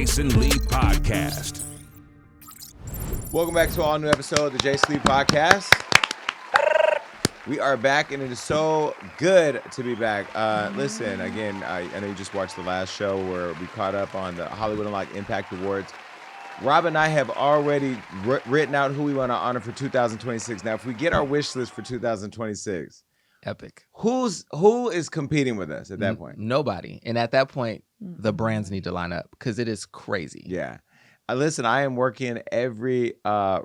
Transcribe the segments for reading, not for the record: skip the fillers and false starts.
Jason Lee Podcast. Welcome back to an all-new episode of the Jason Lee Podcast. We are back, and it is so good to be back. Listen, again, I know you just watched the last show where we caught up on the Hollywood Unlocked Impact Awards. Rob and I have already written out who we want to honor for 2026. Now, if we get our wish list for 2026, epic. Who is competing with us at that point? Nobody. And at that point, the brands need to line up because it is crazy. Yeah. Listen, I am working every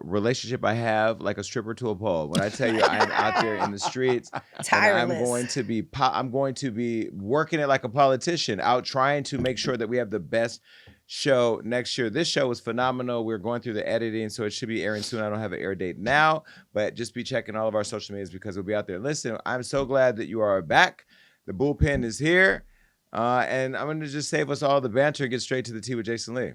relationship I have like a stripper to a pole. When I tell you I am out there in the streets, I'm going to be working it like a politician, out trying to make sure that we have the best show next year. This show was phenomenal. We're going through the editing, so it should be airing soon. I don't have an air date now, but just be checking all of our social medias because we'll be out there. Listen, I'm so glad that you are back. The bullpen is here, and I'm going to just save us all the banter and get straight to the tea with Jason Lee.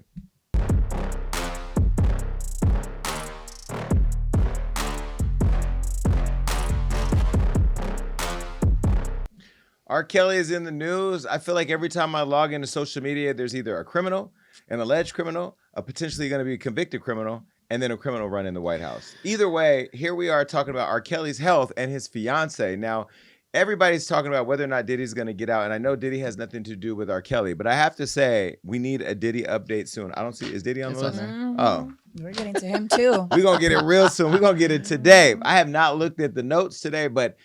R. Kelly is in the news. I feel like every time I log into social media, there's either a criminal, an alleged criminal, a potentially going to be a convicted criminal, and then a criminal running the White House. Either way, here we are talking about R. Kelly's health and his fiance. Now, everybody's talking about whether or not Diddy's going to get out, and I know Diddy has nothing to do with R. Kelly, but I have to say, we need a Diddy update soon. I don't see, is Diddy on the list? Oh. We're getting to him too. We're going to get it real soon. We're going to get it today. I have not looked at the notes today, but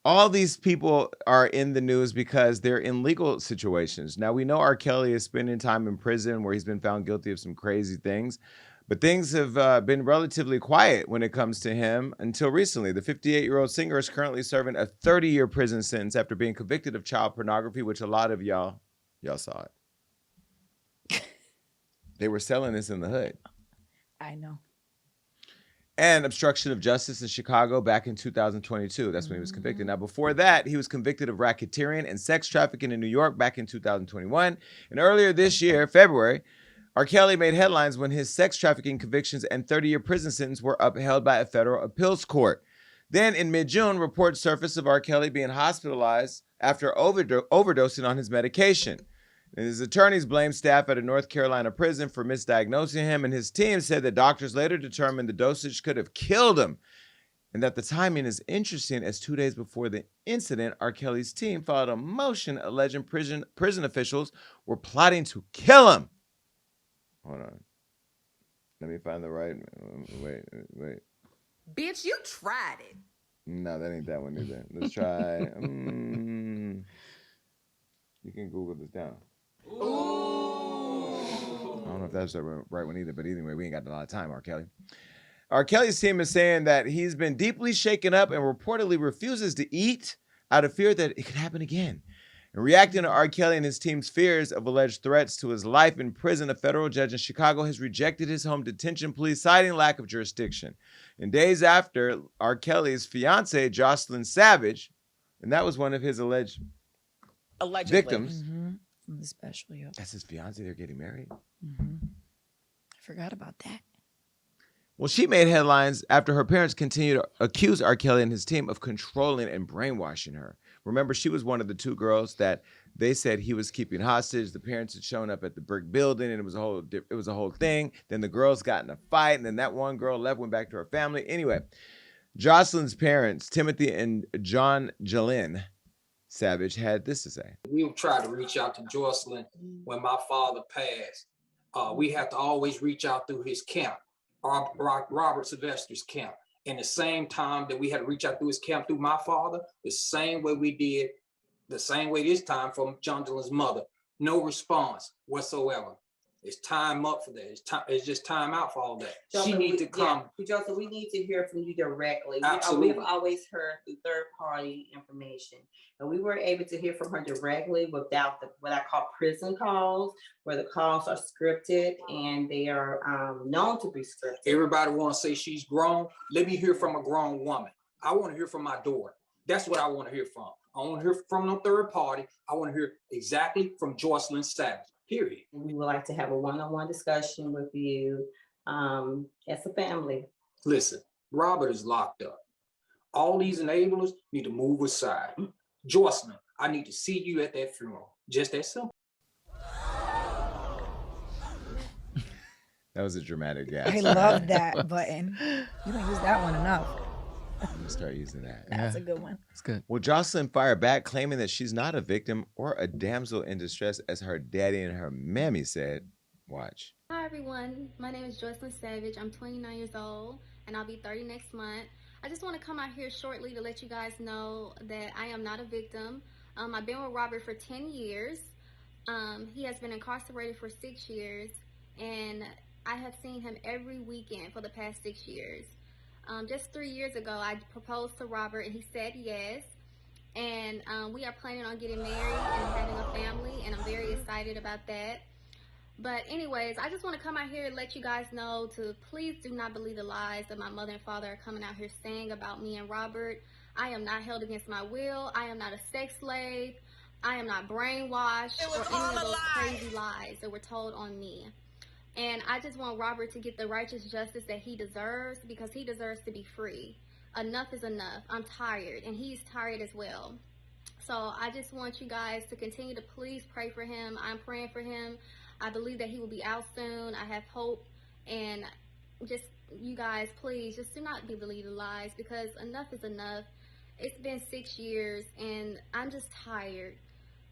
all these people are in the news because they're in legal situations. Now, we know R. Kelly is spending time in prison where he's been found guilty of some crazy things, but things have been relatively quiet when it comes to him until recently. The 58-year-old singer is currently serving a 30-year prison sentence after being convicted of child pornography, which a lot of y'all saw it. They were selling this in the hood. I know. And obstruction of justice in Chicago back in 2022. That's when he was convicted. Now, before that, he was convicted of racketeering and sex trafficking in New York back in 2021. And earlier this year, February, R. Kelly made headlines when his sex trafficking convictions and 30-year prison sentence were upheld by a federal appeals court. Then in mid-June, reports surfaced of R. Kelly being hospitalized after overdosing on his medication. And his attorneys blamed staff at a North Carolina prison for misdiagnosing him, and his team said that doctors later determined the dosage could have killed him, and that the timing is interesting as 2 days before the incident, R. Kelly's team filed a motion alleging prison officials were plotting to kill him. Hold on. Let me find the right... Wait. Bitch, you tried it. No, that ain't that one either. Let's try... You can Google this down. Ooh. I don't know if that's the right one either, but anyway, we ain't got a lot of time, R. Kelly. R. Kelly's team is saying that he's been deeply shaken up and reportedly refuses to eat out of fear that it could happen again. And reacting to R. Kelly and his team's fears of alleged threats to his life in prison, a federal judge in Chicago has rejected his home detention plea, citing lack of jurisdiction. And days after, R. Kelly's fiance, Joycelyn Savage, and that was one of his alleged victims. From the special, yep. That's his fiance. They're getting married. I forgot about that. Well, she made headlines after her parents continued to accuse R. Kelly and his team of controlling and brainwashing her. Remember, she was one of the two girls that they said he was keeping hostage. The parents had shown up at the brick building, and it was a whole thing. Then the girls got in a fight, and then that one girl left, went back to her family. Anyway, Joycelyn's parents, Timothy and Joycelyn Savage, had this to say. We tried to reach out to Joycelyn when my father passed. We have to always reach out through his camp, Robert Sylvester's camp. And the same time that we had to reach out through his camp through my father, the same way we did, the same way this time from Joycelyn's mother. No response whatsoever. It's time up for that. It's just time out for all that. She needs to come. Yeah. Joycelyn, we need to hear from you directly. Absolutely. We've always heard through third-party information. And we were able to hear from her directly without what I call prison calls, where the calls are scripted and they are known to be scripted. Everybody want to say she's grown. Let me hear from a grown woman. I want to hear from my daughter. That's what I want to hear from. I want to hear from no third party. I want to hear exactly from Joycelyn Savage. Period. We would like to have a one-on-one discussion with you as a family. Listen, Robert is locked up. All these enablers need to move aside. Joycelyn, I need to see you at that funeral. Just that simple. That was a dramatic gas. I love that button. You don't use that one enough. I'm gonna start using that. That's a good one. It's good. Well, Joycelyn fired back, claiming that she's not a victim or a damsel in distress, as her daddy and her mammy said. Watch. Hi everyone, my name is Joycelyn Savage. I'm 29 years old and I'll be 30 next month. I just want to come out here shortly to let you guys know that I am not a victim. I've been with Robert for 10 years. He has been incarcerated for 6 years and I have seen him every weekend for the past 6 years. Just 3 years ago, I proposed to Robert and he said yes. And we are planning on getting married and having a family, and I'm very excited about that. But anyways, I just want to come out here and let you guys know to please do not believe the lies that my mother and father are coming out here saying about me and Robert. I am not held against my will. I am not a sex slave. I am not brainwashed or any of those crazy lies that were told on me. And I just want Robert to get the righteous justice that he deserves, because he deserves to be free. Enough is enough. I'm tired, and he's tired as well. So I just want you guys to continue to please pray for him. I'm praying for him. I believe that he will be out soon. I have hope. And just, you guys, please, just do not believe the lies, because enough is enough. It's been 6 years, and I'm just tired.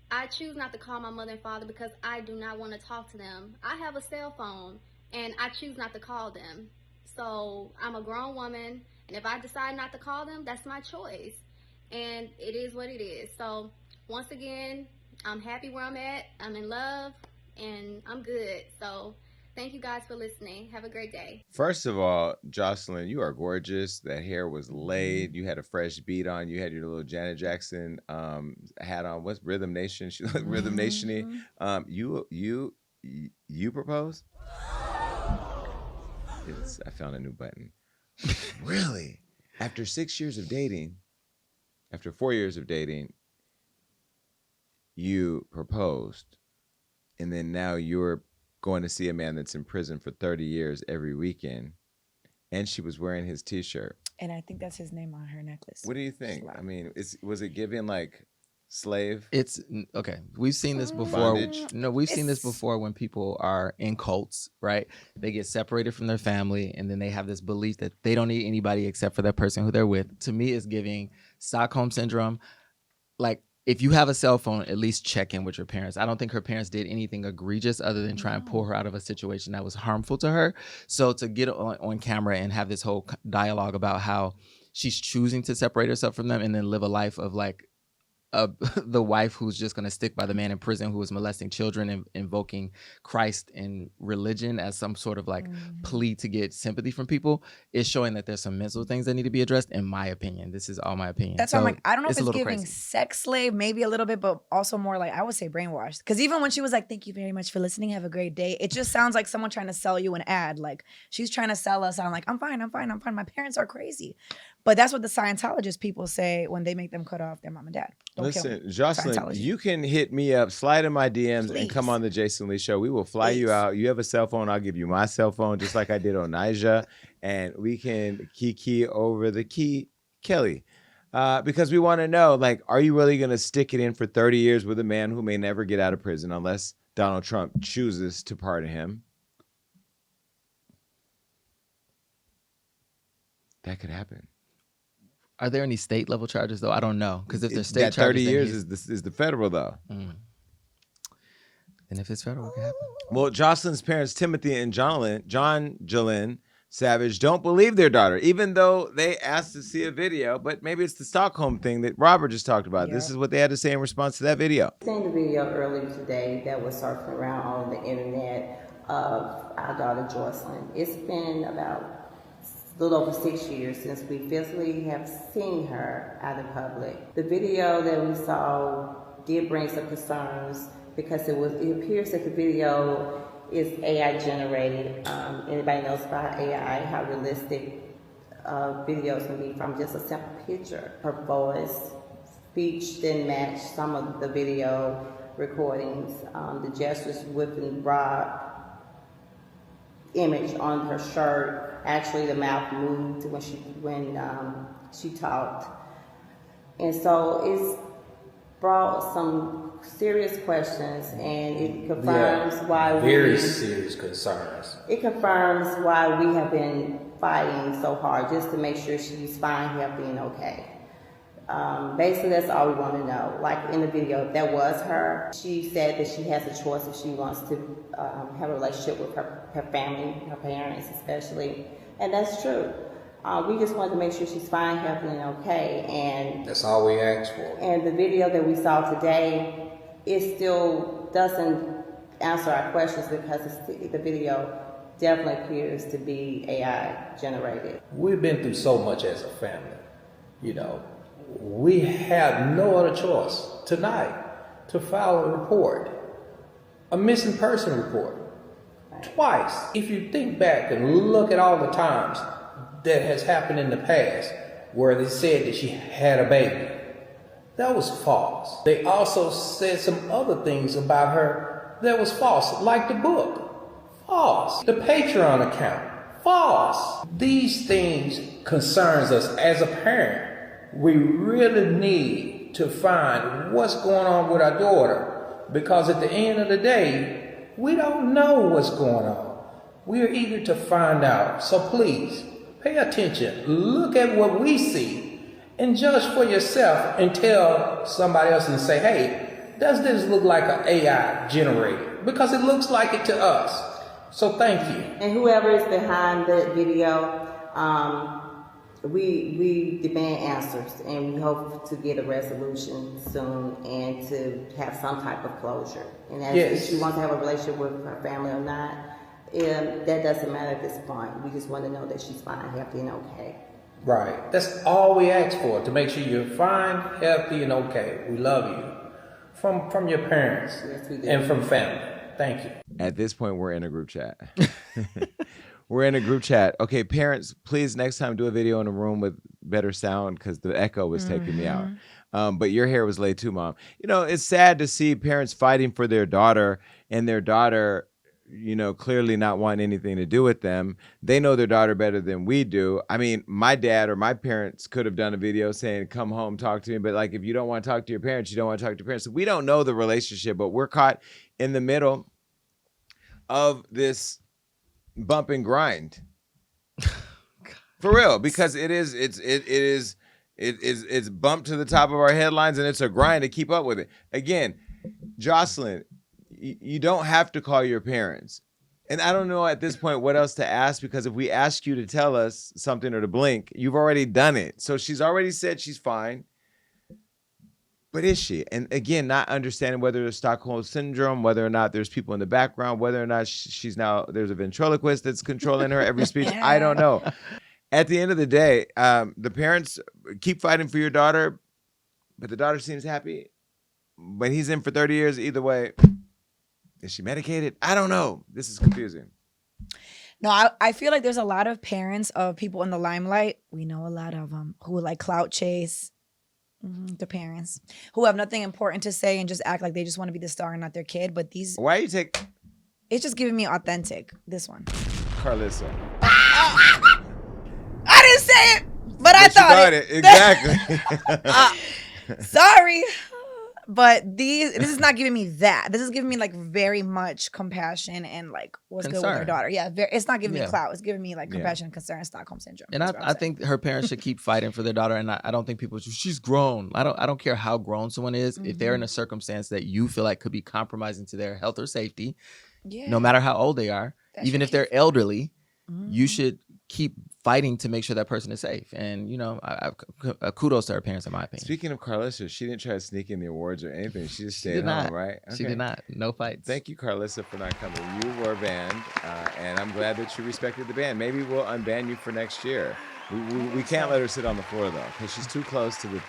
I choose not to call my mother and father because I do not want to talk to them. I have a cell phone, and I choose not to call them. So I'm a grown woman, and if I decide not to call them, that's my choice. And it is what it is. So once again, I'm happy where I'm at. I'm in love, and I'm good. So thank you guys for listening. Have a great day. First of all, Joycelyn, you are gorgeous. That hair was laid. You had a fresh beat on. You had your little Janet Jackson hat on. What's Rhythm Nation? She looked Rhythm Nation-y. You proposed? I found a new button. Really? After 6 years of dating, after 4 years of dating, you proposed, and then now you're going to see a man that's in prison for 30 years every weekend, and she was wearing his T-shirt. And I think that's his name on her necklace. What do you think? I mean, was it giving like slave? It's okay. We've seen this before. Bondage? No, we've seen this before when people are in cults, right? They get separated from their family, and then they have this belief that they don't need anybody except for that person who they're with. To me, it's giving Stockholm syndrome. Like, if you have a cell phone, at least check in with your parents. I don't think her parents did anything egregious other than try and pull her out of a situation that was harmful to her. So to get on camera and have this whole dialogue about how she's choosing to separate herself from them and then live a life of like the wife who's just going to stick by the man in prison who was molesting children and invoking Christ and religion as some sort of like plea to get sympathy from people is showing that there's some mental things that need to be addressed, in my opinion. This is all my opinion. That's why I'm like, I don't know if a it's little giving crazy. sex slave, maybe a little bit, but also more like, I would say brainwashed. Because even when she was like, thank you very much for listening, have a great day, it just sounds like someone trying to sell you an ad. Like, she's trying to sell us. I'm like, I'm fine. My parents are crazy. But that's what the Scientologist people say when they make them cut off their mom and dad. Don't kill Listen, them. Joycelyn, Scientology. you can hit me up, slide in my DMs, Please. and come on the Jason Lee Show. We will fly you Please. out. You have a cell phone, I'll give you my cell phone, just like I did on Nija, and we can kiki over the key, Kelly. Because we want to know, like, are you really going to stick it in for 30 years with a man who may never get out of prison unless Donald Trump chooses to pardon him? That could happen. Are there any state level charges though? I don't know, because if there's state that 30 charges, years is the federal though. And if it's federal, what can happen? Well, Joycelyn's parents, Timothy and Joycelyn Savage, don't believe their daughter, even though they asked to see a video. But maybe it's the Stockholm thing that Robert just talked about. This is what they had to say in response to that video. I seen the video earlier today that was surfing around on the internet of our daughter Joycelyn. It's been about a little over 6 years since we physically have seen her out in public. The video that we saw did bring some concerns because it appears that the video is AI generated. Anybody knows about AI, how realistic videos can be from just a simple picture. Her voice, speech didn't match some of the video recordings. The gestures within Rob image on her shirt. Actually, the mouth moved when she talked, and so it's brought some serious questions, and it confirms why very serious concerns. It confirms why we have been fighting so hard just to make sure she's fine, healthy, and okay. Basically, that's all we want to know. Like in the video, if that was her, she said that she has a choice if she wants to have a relationship with her family, her parents especially, and that's true. We just wanted to make sure she's fine, healthy, and okay. And that's all we asked for. And the video that we saw today, it still doesn't answer our questions because the video definitely appears to be AI generated. We've been through so much as a family, you know. We have no other choice tonight to file a report, a missing person report, twice. If you think back and look at all the times that has happened in the past where they said that she had a baby, that was false. They also said some other things about her that was false, like the book, false. The Patreon account, false. These things concerns us as a parent. We really need to find what's going on with our daughter, because at the end of the day, we don't know what's going on. We are eager to find out. So please, pay attention. Look at what we see and judge for yourself and tell somebody else and say, hey, does this look like an AI generated? Because it looks like it to us. So thank you. And whoever is behind the video, we demand answers, and we hope to get a resolution soon and to have some type of closure. And if she wants to have a relationship with her family or not, that doesn't matter at this point. We just want to know that she's fine, healthy, and okay. Right. That's all we ask for, to make sure you're fine, healthy, and okay. We love you. From your parents and from family. Thank you. At this point, we're in a group chat. We're in a group chat. Okay, parents, please next time do a video in a room with better sound because the echo was taking me out. But your hair was laid too, Mom. You know, it's sad to see parents fighting for their daughter and their daughter, you know, clearly not wanting anything to do with them. They know their daughter better than we do. I mean, my dad or my parents could have done a video saying, come home, talk to me. But like, if you don't want to talk to your parents, you don't want to talk to your parents. So we don't know the relationship, but we're caught in the middle of this bump and grind. For real, because it's bumped to the top of our headlines and it's a grind to keep up with it. Again, Joycelyn, you don't have to call your parents. And I don't know at this point what else to ask, because if we ask you to tell us something or to blink, you've already done it. So she's already said she's fine. But is she? And again, not understanding whether there's Stockholm syndrome, whether or not there's people in the background, whether or not there's a ventriloquist that's controlling her every speech. I don't know. At the end of the day, the parents keep fighting for your daughter, but the daughter seems happy. But he's in for 30 years either way. Is she medicated? I don't know. This is confusing. No, I feel like there's a lot of parents of people in the limelight. We know a lot of them who like clout chase. The parents who have nothing important to say and just act like they just want to be the star and not their kid. But these, why you take? It's just giving me authentic. This one, Carlissa. I didn't say it, but I thought it. Exactly. Sorry, but this is not giving me that. This is giving me like very much compassion and like what's good with her daughter. Yeah, it's not giving me clout. It's giving me like compassion, and concern, and Stockholm syndrome. And I think her parents should keep fighting for their daughter. And I don't think people, she's grown. I don't care how grown someone is. If they're in a circumstance that you feel like could be compromising to their health or safety, no matter how old they are, even if they're elderly, you should keep fighting to make sure that person is safe. And, you know, kudos to her parents, in my opinion. Speaking of Carlissa, she didn't try to sneak in the awards or anything. She just stayed home, right? Okay. She did not. No fights. Thank you, Carlissa, for not coming. You were banned, and I'm glad that you respected the ban. Maybe we'll unban you for next year. We can't let her sit on the floor, though, because she's too close to the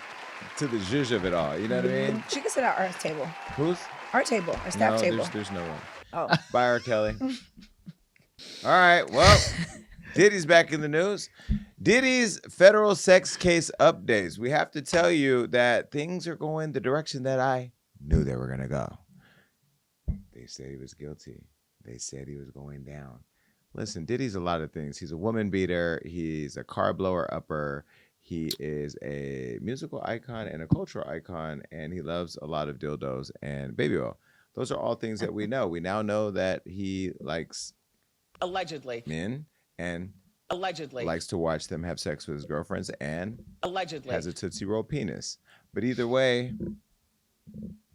zhuzh of it all. You know what I mean? She can sit at our table. Whose? Our table. Our staff table. There's no one. Oh. Bye, R. Kelly. All right, well... Diddy's back in the news. Diddy's federal sex case updates. We have to tell you that things are going the direction that I knew they were going to go. They said he was guilty. They said he was going down. Listen, Diddy's a lot of things. He's a woman beater. He's a car blower upper. He is a musical icon and a cultural icon, and he loves a lot of dildos and baby oil. Those are all things that we know. We now know that he likes Allegedly. men and Allegedly. likes to watch them have sex with his girlfriends and Allegedly. has a Tootsie Roll penis. But either way,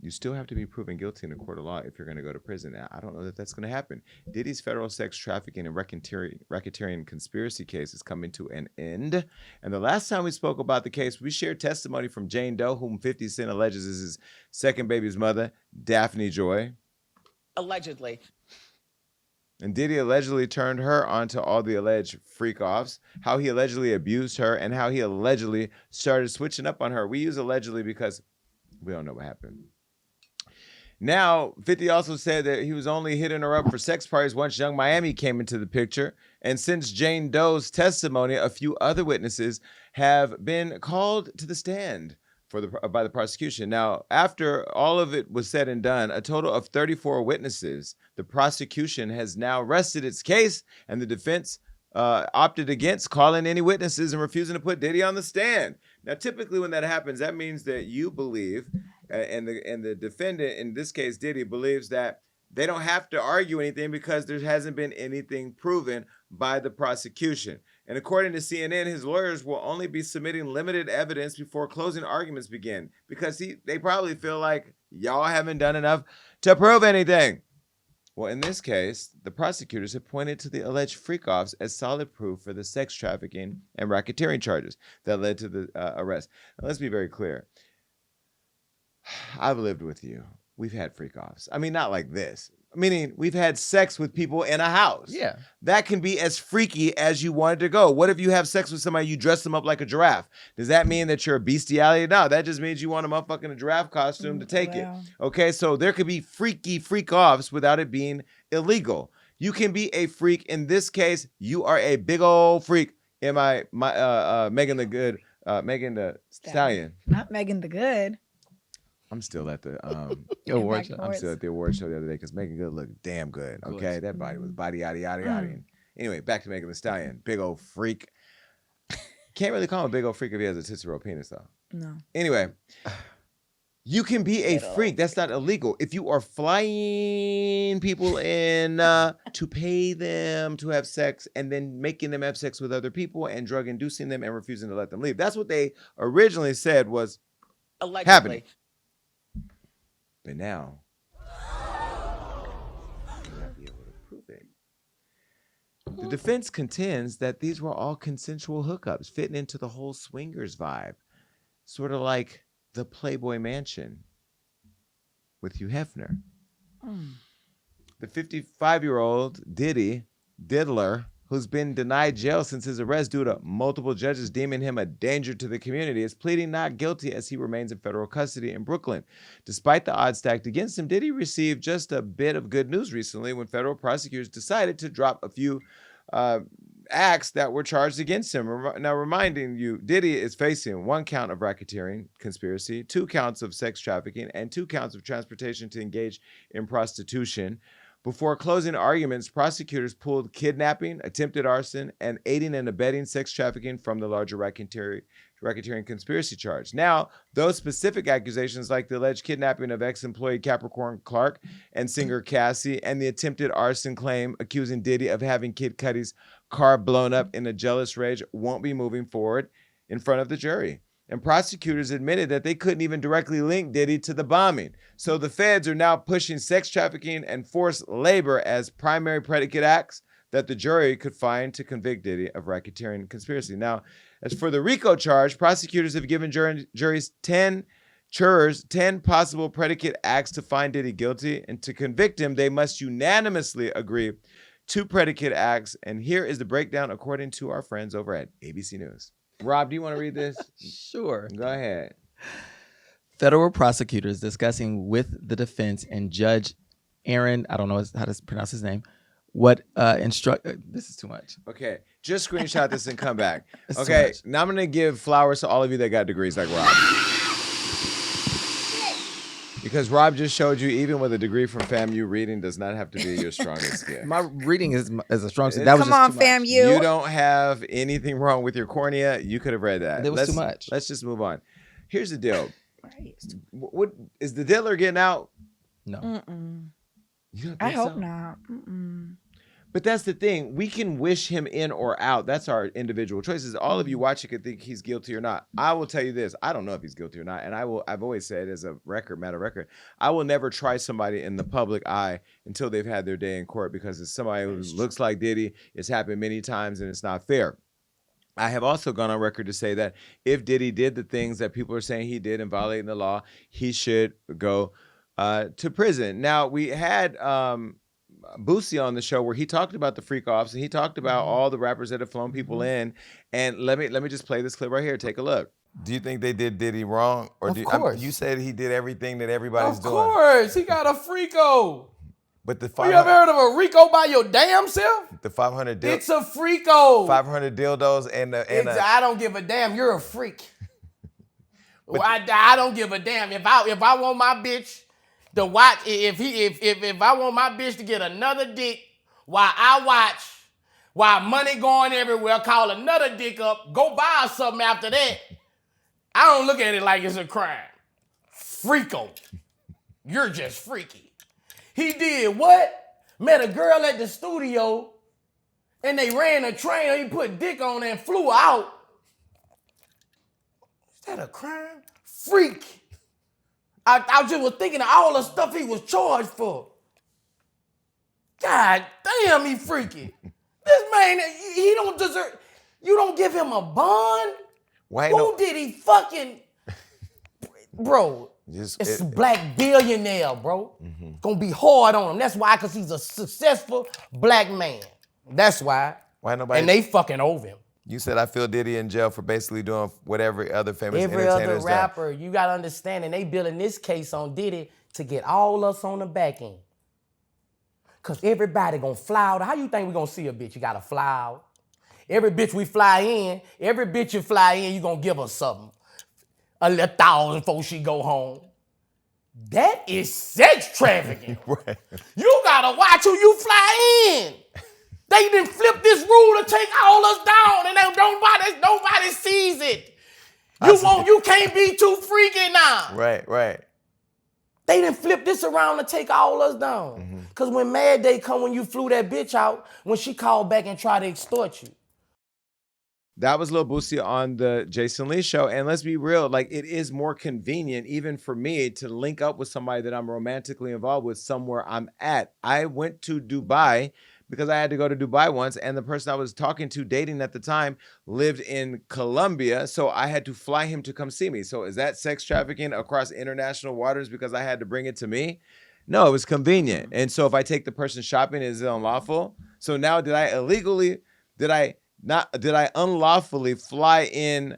you still have to be proven guilty in a court of law if you're going to go to prison. Now, I don't know that that's going to happen. Diddy's federal sex trafficking and racketeering conspiracy case is coming to an end. And the last time we spoke about the case, we shared testimony from Jane Doe, whom 50 Cent alleges is his second baby's mother, Daphne Joy. Allegedly. And Diddy allegedly turned her onto all the alleged freak-offs, how he allegedly abused her, and how he allegedly started switching up on her. We use allegedly because we don't know what happened. Now, 50 also said that he was only hitting her up for sex parties once Young Miami came into the picture. And since Jane Doe's testimony, a few other witnesses have been called to the stand by the prosecution. Now, after all of it was said and done, a total of 34 witnesses, the prosecution has now rested its case, and the defense opted against calling any witnesses and refusing to put Diddy on the stand. Now, typically when that happens, that means that you believe, and the defendant, in this case Diddy, believes that they don't have to argue anything because there hasn't been anything proven by the prosecution. And according to CNN, his lawyers will only be submitting limited evidence before closing arguments begin because they probably feel like y'all haven't done enough to prove anything. Well, in this case, the prosecutors have pointed to the alleged freak-offs as solid proof for the sex trafficking and racketeering charges that led to the arrest. Now, let's be very clear. I've lived with you. We've had freak-offs. I mean, not like this. Meaning, we've had sex with people in a house. Yeah. That can be as freaky as you wanted to go. What if you have sex with somebody, you dress them up like a giraffe? Does that mean that you're a bestiality? No, that just means you want a motherfucking a giraffe costume to take it. Okay, so there could be freaky freak-offs without it being illegal. You can be a freak. In this case, you are a big old freak. Am I Megan the Stallion? Not Megan the Good. I'm still at the award show. I'm still at the award show the other day because Megan Good looked damn good. Okay, that body was body yada yada yada. Anyway, back to Megan Thee Stallion, big old freak. Can't really call him a big old freak if he has a Tootsie Roll penis though. No. Anyway, you can be a freak. That's not illegal. If you are flying people in to pay them to have sex and then making them have sex with other people and drug inducing them and refusing to let them leave. That's what they originally said was Allegedly. happening. But now, you'll not be able to prove it. The defense contends that these were all consensual hookups, fitting into the whole swingers vibe. Sort of like the Playboy Mansion with Hugh Hefner. The 55-year-old Diddy Diddler, who's been denied jail since his arrest due to multiple judges deeming him a danger to the community, is pleading not guilty as he remains in federal custody in Brooklyn. Despite the odds stacked against him, Diddy received just a bit of good news recently when federal prosecutors decided to drop a few acts that were charged against him. Now, reminding you, Diddy is facing 1 count of racketeering conspiracy, 2 counts of sex trafficking, and 2 counts of transportation to engage in prostitution. Before closing arguments, prosecutors pulled kidnapping, attempted arson, and aiding and abetting sex trafficking from the larger racketeering conspiracy charge. Now, those specific accusations, like the alleged kidnapping of ex-employee Capricorn Clark and singer Cassie, and the attempted arson claim accusing Diddy of having Kid Cudi's car blown up in a jealous rage, won't be moving forward in front of the jury. And prosecutors admitted that they couldn't even directly link Diddy to the bombing. So the feds are now pushing sex trafficking and forced labor as primary predicate acts that the jury could find to convict Diddy of racketeering conspiracy. Now, as for the RICO charge, prosecutors have given juries 10 possible predicate acts to find Diddy guilty. And to convict him, they must unanimously agree 2 predicate acts. And here is the breakdown according to our friends over at ABC News. Rob, do you want to read this? Sure. Go ahead. Federal prosecutors discussing with the defense and Judge Aaron, I don't know how to pronounce his name, this is too much. Okay, just screenshot this and come back. Okay, now I'm going to give flowers to all of you that got degrees like Rob. Because Rob just showed you, even with a degree from FAMU, reading does not have to be your strongest gift. My reading is a strong suit. That was Come just on, too much. FAMU. You don't have anything wrong with your cornea. You could have read that. It was too much. Let's just move on. Here's the deal. Christ. What is the diddler getting out? No. Mm-mm. You don't I think hope so? not. Mm-mm. But that's the thing. We can wish him in or out. That's our individual choices. All of you watching could think he's guilty or not. I will tell you this. I don't know if he's guilty or not. And I've always said as a matter of record, I will never try somebody in the public eye until they've had their day in court, because it's somebody who looks like Diddy. It's happened many times and it's not fair. I have also gone on record to say that if Diddy did the things that people are saying he did and violating the law, he should go to prison. Now, we had Boosie on the show where he talked about the freak offs and he talked about all the rappers that have flown people in. And let me just play this clip right here. Take a look. Do you think they did Diddy wrong? Or Of course. you said he did everything that everybody's doing. Of course, he got a freako. But the You ever heard of a Rico by your damn self? the 500 It's a freako. 500 dildos and I don't give a damn. You're a freak. I don't give a damn. If I want my bitch to watch, if I want my bitch to get another dick while I watch, while money going everywhere, call another dick up, go buy her something after that. I don't look at it like it's a crime. Freako. You're just freaky. He did what? Met a girl at the studio and they ran a train. He put dick on her and flew her out. Is that a crime? Freak. I just was thinking of all the stuff he was charged for. God damn, he freaky. This man, he don't deserve. You don't give him a bond? Who did he fucking... Bro, it's a black billionaire, bro. It's gonna be hard on him. That's why, because he's a successful black man. That's why. Why nobody? And they fucking over him. You said I feel Diddy in jail for basically doing what every other famous Every entertainer's other rapper, you gotta understand, and they building this case on Diddy to get all us on the back end. Cause everybody gonna fly out. How you think we gonna see a bitch? You gotta fly out. Every bitch we fly in, every bitch you fly in, you gonna give her something. A little 1,000 before she go home. That is sex trafficking. Right. You gotta watch who you fly in. They didn't flip this rule to take all us down, and nobody sees it. You can't be too freaky now. Right. They didn't flip this around to take all us down. Cause when Mad Day come, when you flew that bitch out, when she called back and tried to extort you. That was Lil Boosie on the Jason Lee show. And let's be real, like, it is more convenient, even for me, to link up with somebody that I'm romantically involved with somewhere I'm at. I went to Dubai because I had to go to Dubai once, and the person I was talking to, dating at the time, lived in Colombia, so I had to fly him to come see me. So is that sex trafficking across international waters because I had to bring it to me? No, it was convenient. And so if I take the person shopping, is it unlawful? So now did I unlawfully fly in?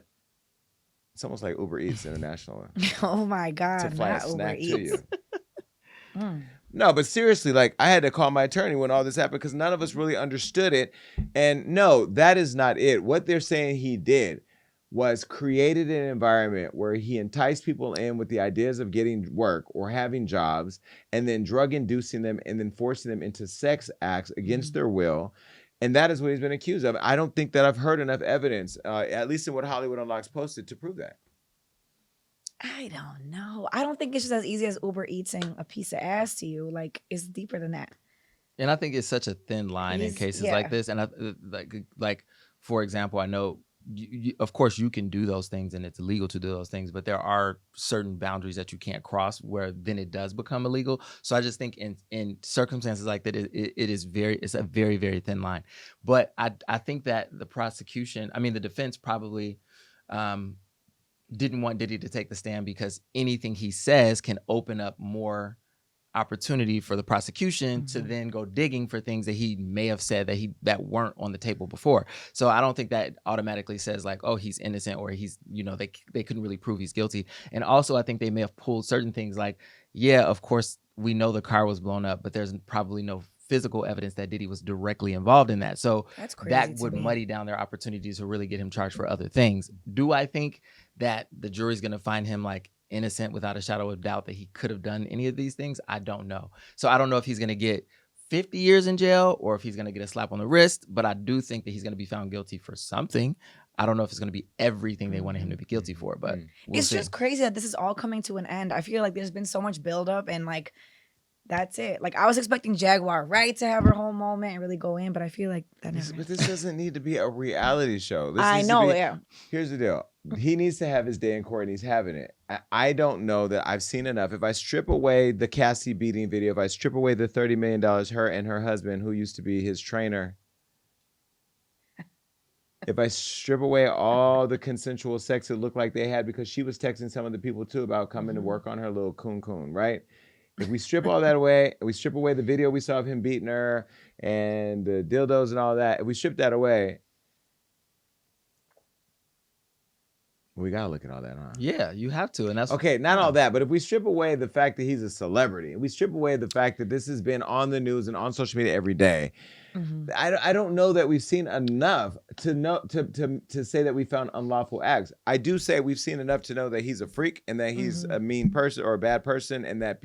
It's almost like Uber Eats International. Oh my God, to fly not a Uber snack to Eats. you. No, but seriously, like, I had to call my attorney when all this happened because none of us really understood it. And no, that is not it. What they're saying he did was created an environment where he enticed people in with the ideas of getting work or having jobs, and then drug inducing them and then forcing them into sex acts against their will. And that is what he's been accused of. I don't think that I've heard enough evidence, at least in what Hollywood Unlocked posted, to prove that. I don't know. I don't think it's just as easy as Uber eating a piece of ass to you. Like, it's deeper than that. And I think it's such a thin line in cases like this. And like for example, I know, of course, you can do those things and it's illegal to do those things, but there are certain boundaries that you can't cross where then it does become illegal. So I just think in circumstances like that, it's a very, very thin line. But I think that the defense probably didn't want Diddy to take the stand because anything he says can open up more opportunity for the prosecution to then go digging for things that he may have said that weren't on the table before. So I don't think that automatically says like, oh, he's innocent or he's, they couldn't really prove he's guilty. And also I think they may have pulled certain things like, yeah, of course we know the car was blown up, but there's probably no physical evidence that Diddy was directly involved in that. So that would muddy down their opportunities to really get him charged for other things. Do I think that the jury's going to find him like innocent without a shadow of doubt that he could have done any of these things, I don't know. So I don't know if he's going to get 50 years in jail or if he's going to get a slap on the wrist, but I do think that he's going to be found guilty for something. I don't know if it's going to be everything they wanted him to be guilty for, but it's just crazy that this is all coming to an end. I feel like there's been so much buildup and like, that's it. Like I was expecting Jaguar Wright to have her whole moment and really go in, but I feel like that never. But this doesn't need to be a reality show. This I needs to know, be- yeah. Here's the deal. He needs to have his day in court and he's having it. I don't know that I've seen enough. If I strip away the Cassie beating video, if I strip away the $30 million her and her husband, who used to be his trainer, if I strip away all the consensual sex it looked like they had, because she was texting some of the people too about coming to work on her little coon, right? If we strip all that away, we strip away the video we saw of him beating her and the dildos and all that, if we strip that away, we gotta look at all that, huh? Yeah, you have to, and that's okay. Not all that, but if we strip away the fact that he's a celebrity, if we strip away the fact that this has been on the news and on social media every day, I don't know that we've seen enough to know to say that we found unlawful acts. I do say we've seen enough to know that he's a freak and that he's a mean person or a bad person and that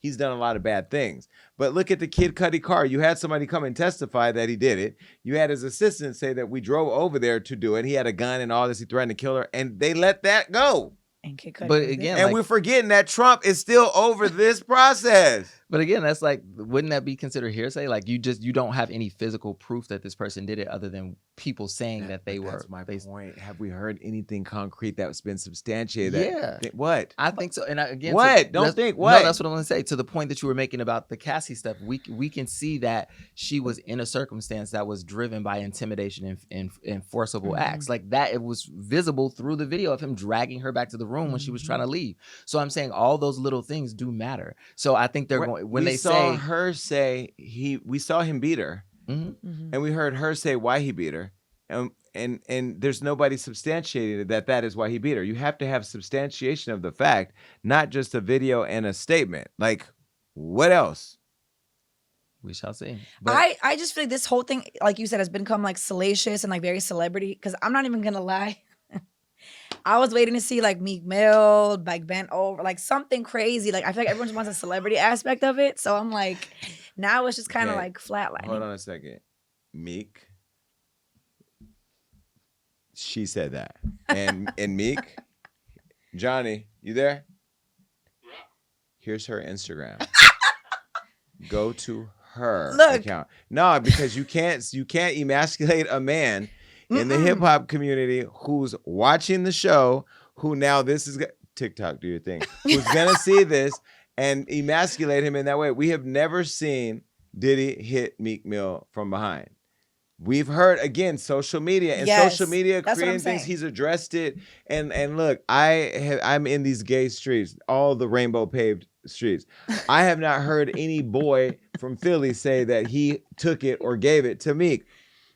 he's done a lot of bad things. But look at the Kid Cudi car. You had somebody come and testify that he did it. You had his assistant say that we drove over there to do it. He had a gun and all this. He threatened to kill her, and they let that go. And Kid Cudi but again, and we're forgetting that Trump is still over this process. But again, that's like, wouldn't that be considered hearsay? Like you don't have any physical proof that this person did it other than people saying that they were. That's my point. Have we heard anything concrete that's been substantiated? Yeah. What? I think so. And again, what? Don't think what? No, that's what I'm going to say. To the point that you were making about the Cassie stuff, we can see that she was in a circumstance that was driven by intimidation and forcible acts like that. It was visible through the video of him dragging her back to the room when she was trying to leave. So I'm saying all those little things do matter. So I think they're going when we they saw say her say we saw him beat her, and we heard her say why he beat her, and there's nobody substantiated that is why he beat her. You have to have substantiation of the fact, not just a video and a statement. Like, what else? We shall see. But I just feel like this whole thing, like you said, has become like salacious and like very celebrity. Because I'm not even gonna lie. I was waiting to see like Meek Mill, like bent over, like something crazy. Like I feel like everyone just wants a celebrity aspect of it. So I'm like, now it's just kind of like flatlining. Hold on a second. Meek. She said that. And Meek, Johnny, you there? Here's her Instagram. Go to her account. No, because you can't emasculate a man in the hip hop community who's watching the show, who now this is TikTok, do your thing, who's gonna see this and emasculate him in that way. We have never seen Diddy hit Meek Mill from behind. We've heard, again, social media and social media creating things. He's addressed it. And look, I'm in these gay streets, all the rainbow paved streets. I have not heard any boy from Philly say that he took it or gave it to Meek.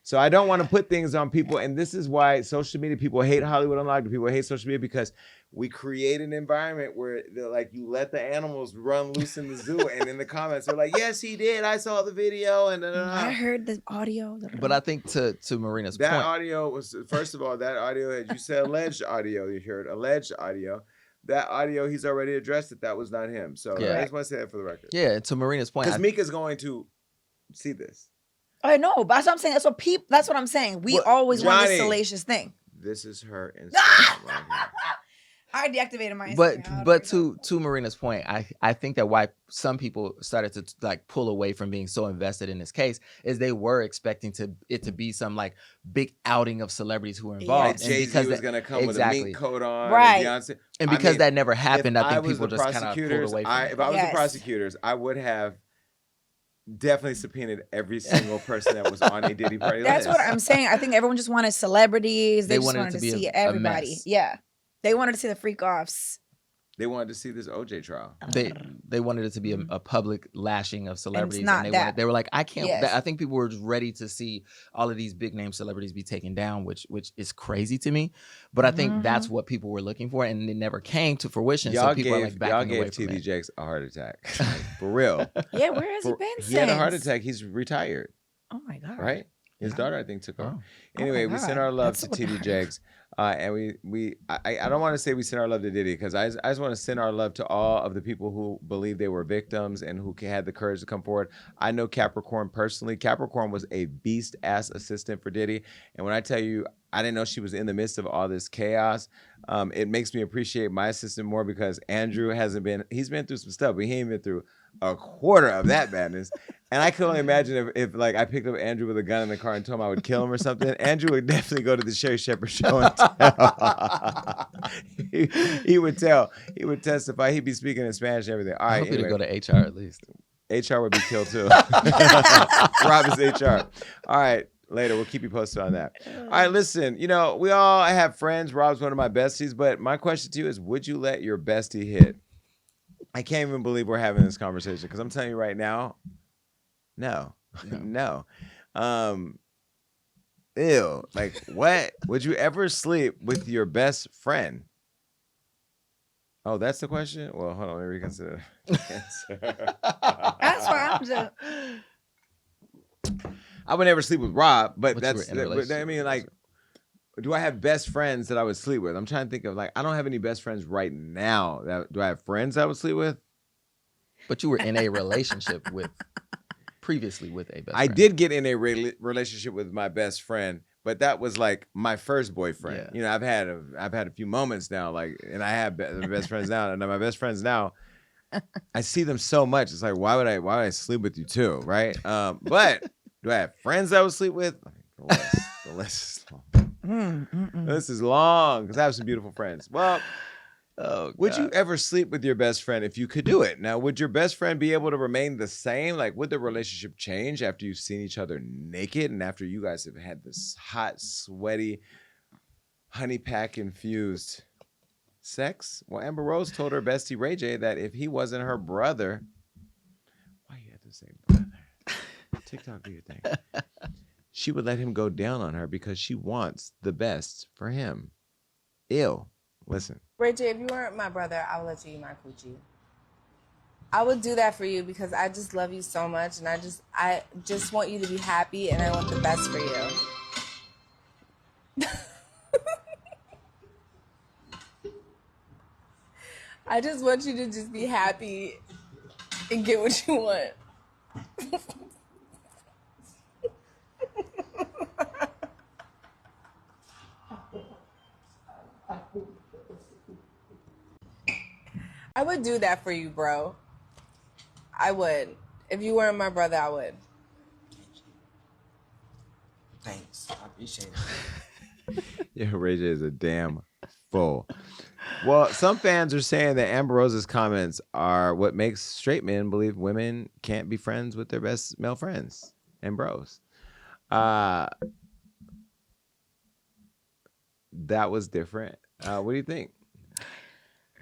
So I don't want to put things on people, and this is why social media people hate Hollywood Unlocked. People hate social media because we create an environment where they're like, you let the animals run loose in the zoo, and in the comments they're like, yes, he did. I saw the video, and I heard the audio. But I think to Marina's point, that audio was, first of all, that audio, you said alleged audio. You heard alleged audio. That audio, he's already addressed it. That was not him. So I just want to say that for the record. Yeah, to Marina's point, because Meek is going to see this. I know, but that's what I'm saying. That's what I'm saying. We always want this salacious thing. This is her Instagram right here. I deactivated my Instagram. But to Marina's point, I think that why some people started to like pull away from being so invested in this case is they were expecting it to be some like big outing of celebrities who were involved. Yeah. Jay-Z was going to come with a mink coat on, right? And Beyonce. And because that never happened, I think people just kind of pulled away from it. If I was the prosecutors, I would have definitely subpoenaed every single person that was on a Diddy party. That's what I'm saying. I think everyone just wanted celebrities. They just wanted to see everybody. Yeah. They wanted to see the freak offs. They wanted to see this OJ trial. They wanted it to be a public lashing of celebrities. And they were like, I can't. Yes. I think people were just ready to see all of these big name celebrities be taken down, which is crazy to me. But I think that's what people were looking for, and it never came to fruition. Y'all so people are like backing away from TD it. Jakes a heart attack. For real. Yeah, where has he been since? He had a heart attack. He's retired. Oh my God. Right? His daughter, I think, took off. Anyway, we send our love to TD Jakes. And I don't want to say we send our love to Diddy because I just want to send our love to all of the people who believe they were victims and who had the courage to come forward. I know Capricorn personally. Capricorn was a beast ass assistant for Diddy, and when I tell you, I didn't know she was in the midst of all this chaos. It makes me appreciate my assistant more because Andrew he's been through some stuff, but he ain't been through a quarter of that madness. And I can only imagine if like I picked up Andrew with a gun in the car and told him I would kill him or something, Andrew would definitely go to the Sherry Shepherd show and tell. he would tell. He would testify. He'd be speaking in Spanish and everything. All right, I hope anyway. to go to HR at least. HR would be killed too. Rob is HR. All right. Later, we'll keep you posted on that. All right, listen, we all have friends. Rob's one of my besties, but my question to you is, would you let your bestie hit? I can't even believe we're having this conversation because I'm telling you right now, no. Ew. Like, what? Would you ever sleep with your best friend? Oh, that's the question? Well, hold on, let me reconsider. That's why I'm just... I would never sleep with Rob, but But that's, you were in a relationship I mean, like, do I have best friends that I would sleep with? I'm trying to think of, like, I don't have any best friends right now. Do I have friends I would sleep with? But you were in a relationship previously with a best friend. I did get in a relationship with my best friend, but that was like my first boyfriend. Yeah. I've had a few moments now, like, and I have best friends now, and my best friends now, I see them so much. It's like, why would I sleep with you too, right? But do I have friends I would sleep with? The list is long. This is long because I have some beautiful friends. Well, would you ever sleep with your best friend if you could do it? Now, would your best friend be able to remain the same? Like, would the relationship change after you've seen each other naked and after you guys have had this hot, sweaty, honey pack infused sex? Well, Amber Rose told her bestie Ray J that if he wasn't her brother, why you have to say brother? TikTok, do your thing. She would let him go down on her because she wants the best for him. Ew. Listen. Ray J, if you weren't my brother, I would let you eat my coochie. I would do that for you because I just love you so much, and I just want you to be happy, and I want the best for you. I just want you to just be happy and get what you want. I would do that for you, bro. I would. If you weren't my brother, I would. Thanks. I appreciate it. Yeah, Ray J is a damn fool. Well, some fans are saying that Amber Rose's comments are what makes straight men believe women can't be friends with their best male friends and bros. That was different. What do you think?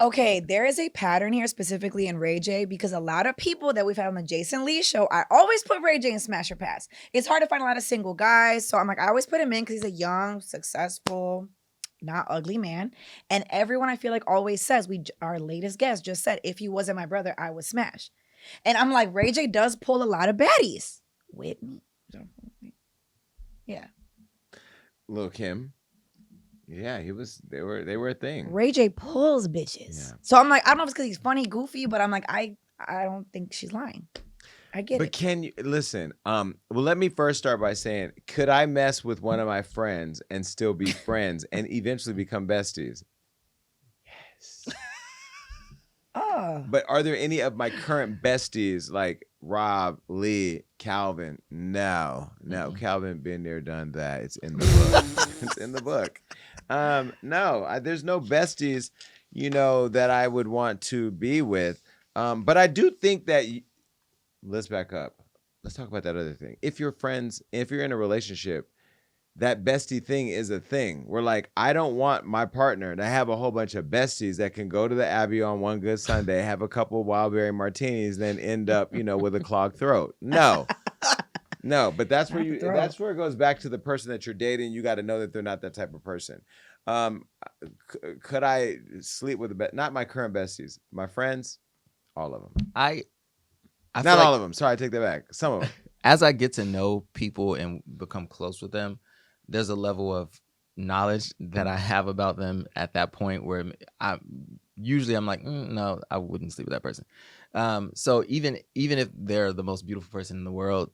Okay, there is a pattern here specifically in Ray J because a lot of people that we've had on the Jason Lee show, I always put Ray J in Smash or Pass. It's hard to find a lot of single guys, so I'm like, I always put him in because he's a young, successful, not ugly man. And everyone I feel like always says, our latest guest just said, if he wasn't my brother, I would smash. And I'm like, Ray J does pull a lot of baddies with me. Yeah. Lil' Kim. Yeah, they were a thing. Ray J pulls bitches. Yeah. So I'm like, I don't know if it's because he's funny, goofy, but I'm like, I don't think she's lying. I get it. But can you listen? Well, let me first start by saying, could I mess with one of my friends and still be friends and eventually become besties? Yes. But are there any of my current besties like Rob, Lee, Calvin? No. Calvin been there, done that. It's in the book. It's in the book. No, there's no besties, that I would want to be with. But I do think that let's back up. Let's talk about that other thing. If you're friends, if you're in a relationship, that bestie thing is a thing. We're like, I don't want my partner to have a whole bunch of besties that can go to the Abbey on one good Sunday, have a couple of wildberry martinis, then end up, with a clogged throat. No, but that's where it goes back to the person that you're dating. You got to know that they're not that type of person. Could I sleep with not my current besties, my friends, all of them. Not all of them. Sorry, I take that back. Some of them. As I get to know people and become close with them, there's a level of knowledge that I have about them at that point where I'm like, no, I wouldn't sleep with that person. So even if they're the most beautiful person in the world,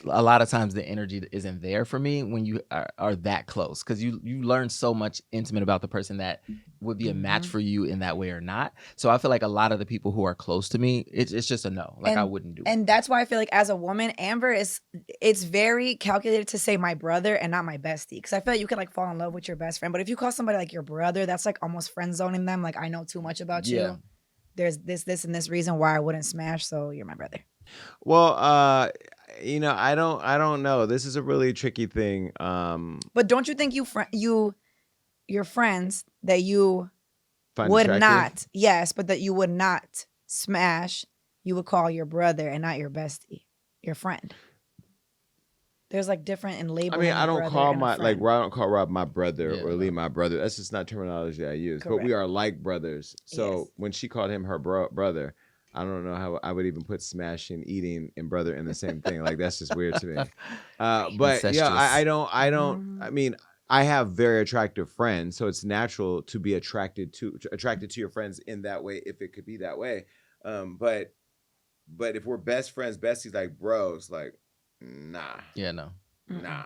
a lot of times the energy isn't there for me when you are that close, because you learn so much intimate about the person that would be a match for you in that way or not. So I feel like a lot of the people who are close to me, it's just a no. Like, I wouldn't do it. And that's why I feel like as a woman, Amber it's very calculated to say my brother and not my bestie. Because I feel like you could like fall in love with your best friend, but if you call somebody like your brother, that's like almost friend zoning them. Like, I know too much about you. There's this and this reason why I wouldn't smash, so you're my brother. Well, I don't know. This is a really tricky thing. But don't you think your friends that you Find would attractive? not, yes, but that you would not smash, you would call your brother and not your bestie, your friend. There's like different in labeling. I mean, I don't call I don't call Rob my brother or Lee right. my brother. That's just not terminology I use. Correct. But we are like brothers. So Yes. when she called him her brother, I don't know how I would even put smashing, eating, and brother in the same thing. Like, that's just weird to me. But yeah, I don't. I mean, I have very attractive friends, so it's natural to be attracted to your friends in that way, if it could be that way. But if we're best friends, besties, like bros, like, nah. Yeah, no. Nah.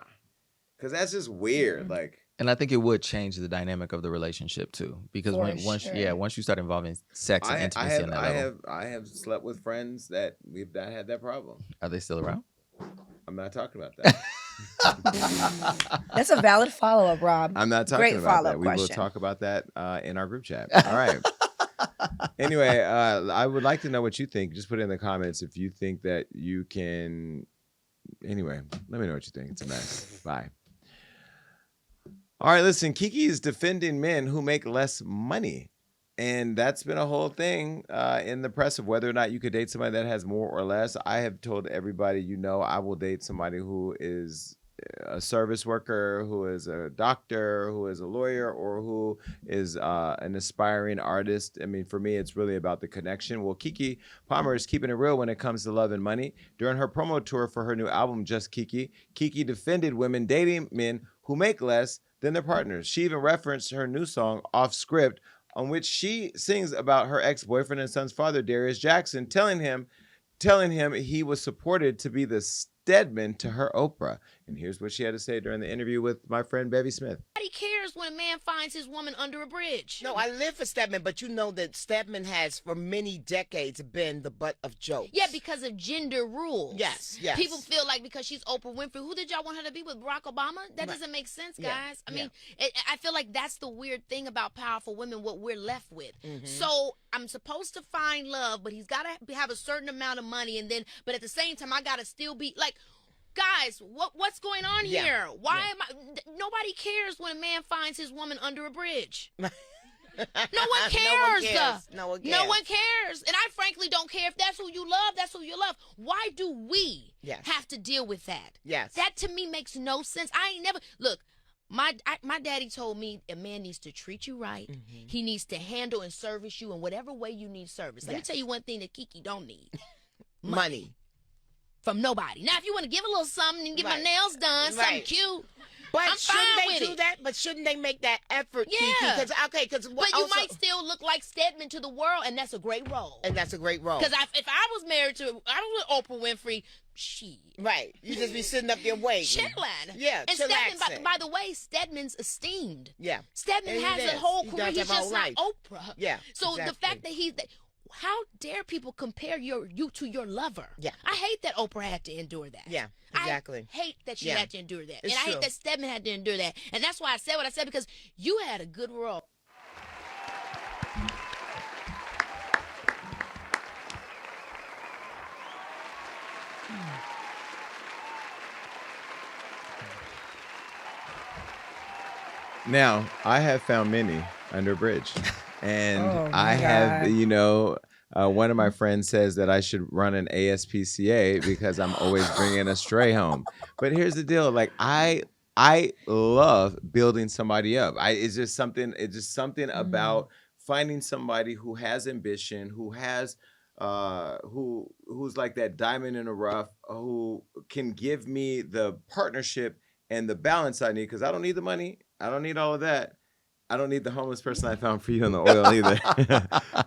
Because that's just weird. Like, And I think it would change the dynamic of the relationship too, because once you start involving sex and intimacy on that level. I have slept with friends that we've not had that problem. Are they still around? I'm not talking about that. That's a valid follow-up, Rob. I'm not talking Great about follow-up that. We will question. talk about that in our group chat. All right. Anyway, I would like to know what you think. Just put it in the comments if you think that you can. Anyway, let me know what you think. It's a mess. Bye. All right, listen, Keke is defending men who make less money. And that's been a whole thing in the press of whether or not you could date somebody that has more or less. I have told everybody, I will date somebody who is a service worker, who is a doctor, who is a lawyer, or who is an aspiring artist. I mean, for me, it's really about the connection. Well, Keke Palmer is keeping it real when it comes to love and money. During her promo tour for her new album, Just Keke, Keke defended women dating men who make less than their partners. She even referenced her new song, Off Script, on which she sings about her ex-boyfriend and son's father, Darius Jackson, telling him he was supported to be the Stedman to her Oprah. And here's what she had to say during the interview with my friend Bevy Smith. Nobody cares when a man finds his woman under a bridge. No, I live for Stedman, but you know that Stedman has for many decades been the butt of jokes. Yeah, because of gender rules. Yes. People feel like because she's Oprah Winfrey, who did y'all want her to be with, Barack Obama? That doesn't make sense, guys. I mean, I feel like that's the weird thing about powerful women, what we're left with. Mm-hmm. So I'm supposed to find love, but he's got to have a certain amount of money, but at the same time, I got to still be like, guys, what's going on here? Why am I? Nobody cares when a man finds his woman under a bridge. No one cares. No one cares. And I frankly don't care if that's who you love. That's who you love. Why do we have to deal with that? Yes. That to me makes no sense. I ain't never look. My daddy told me a man needs to treat you right. Mm-hmm. He needs to handle and service you in whatever way you need service. Let me tell you one thing that Keke don't need: money. From nobody. Now, if you want to give a little something and get my nails done, something cute, but I'm fine with do that? But shouldn't they make that effort? Yeah. Because but you might still look like Stedman to the world, and that's a great role. Because if I was married to, I was with Oprah Winfrey, right, you just be sitting up there waiting, chilling. Yeah, and chillaxing. Stedman, by the way, Stedman's esteemed. Yeah, Stedman has a whole career. He's just not Oprah. Yeah. So the fact that how dare people compare you to your lover? Yeah. I hate that Oprah had to endure that. Yeah, exactly. I hate that she had to endure that. It's and I true. hate that Stedman had to endure that. And that's why I said what I said, because you had a good role. Now, I have found many under a bridge. And I God. have, one of my friends says that I should run an ASPCA because I'm always bringing a stray home. But here's the deal. Like, I love building somebody up. It's just something about finding somebody who has ambition, who has, who's like that diamond in the rough, who can give me the partnership and the balance I need, because I don't need the money. I don't need all of that. I don't need the homeless person I found for you in the oil either.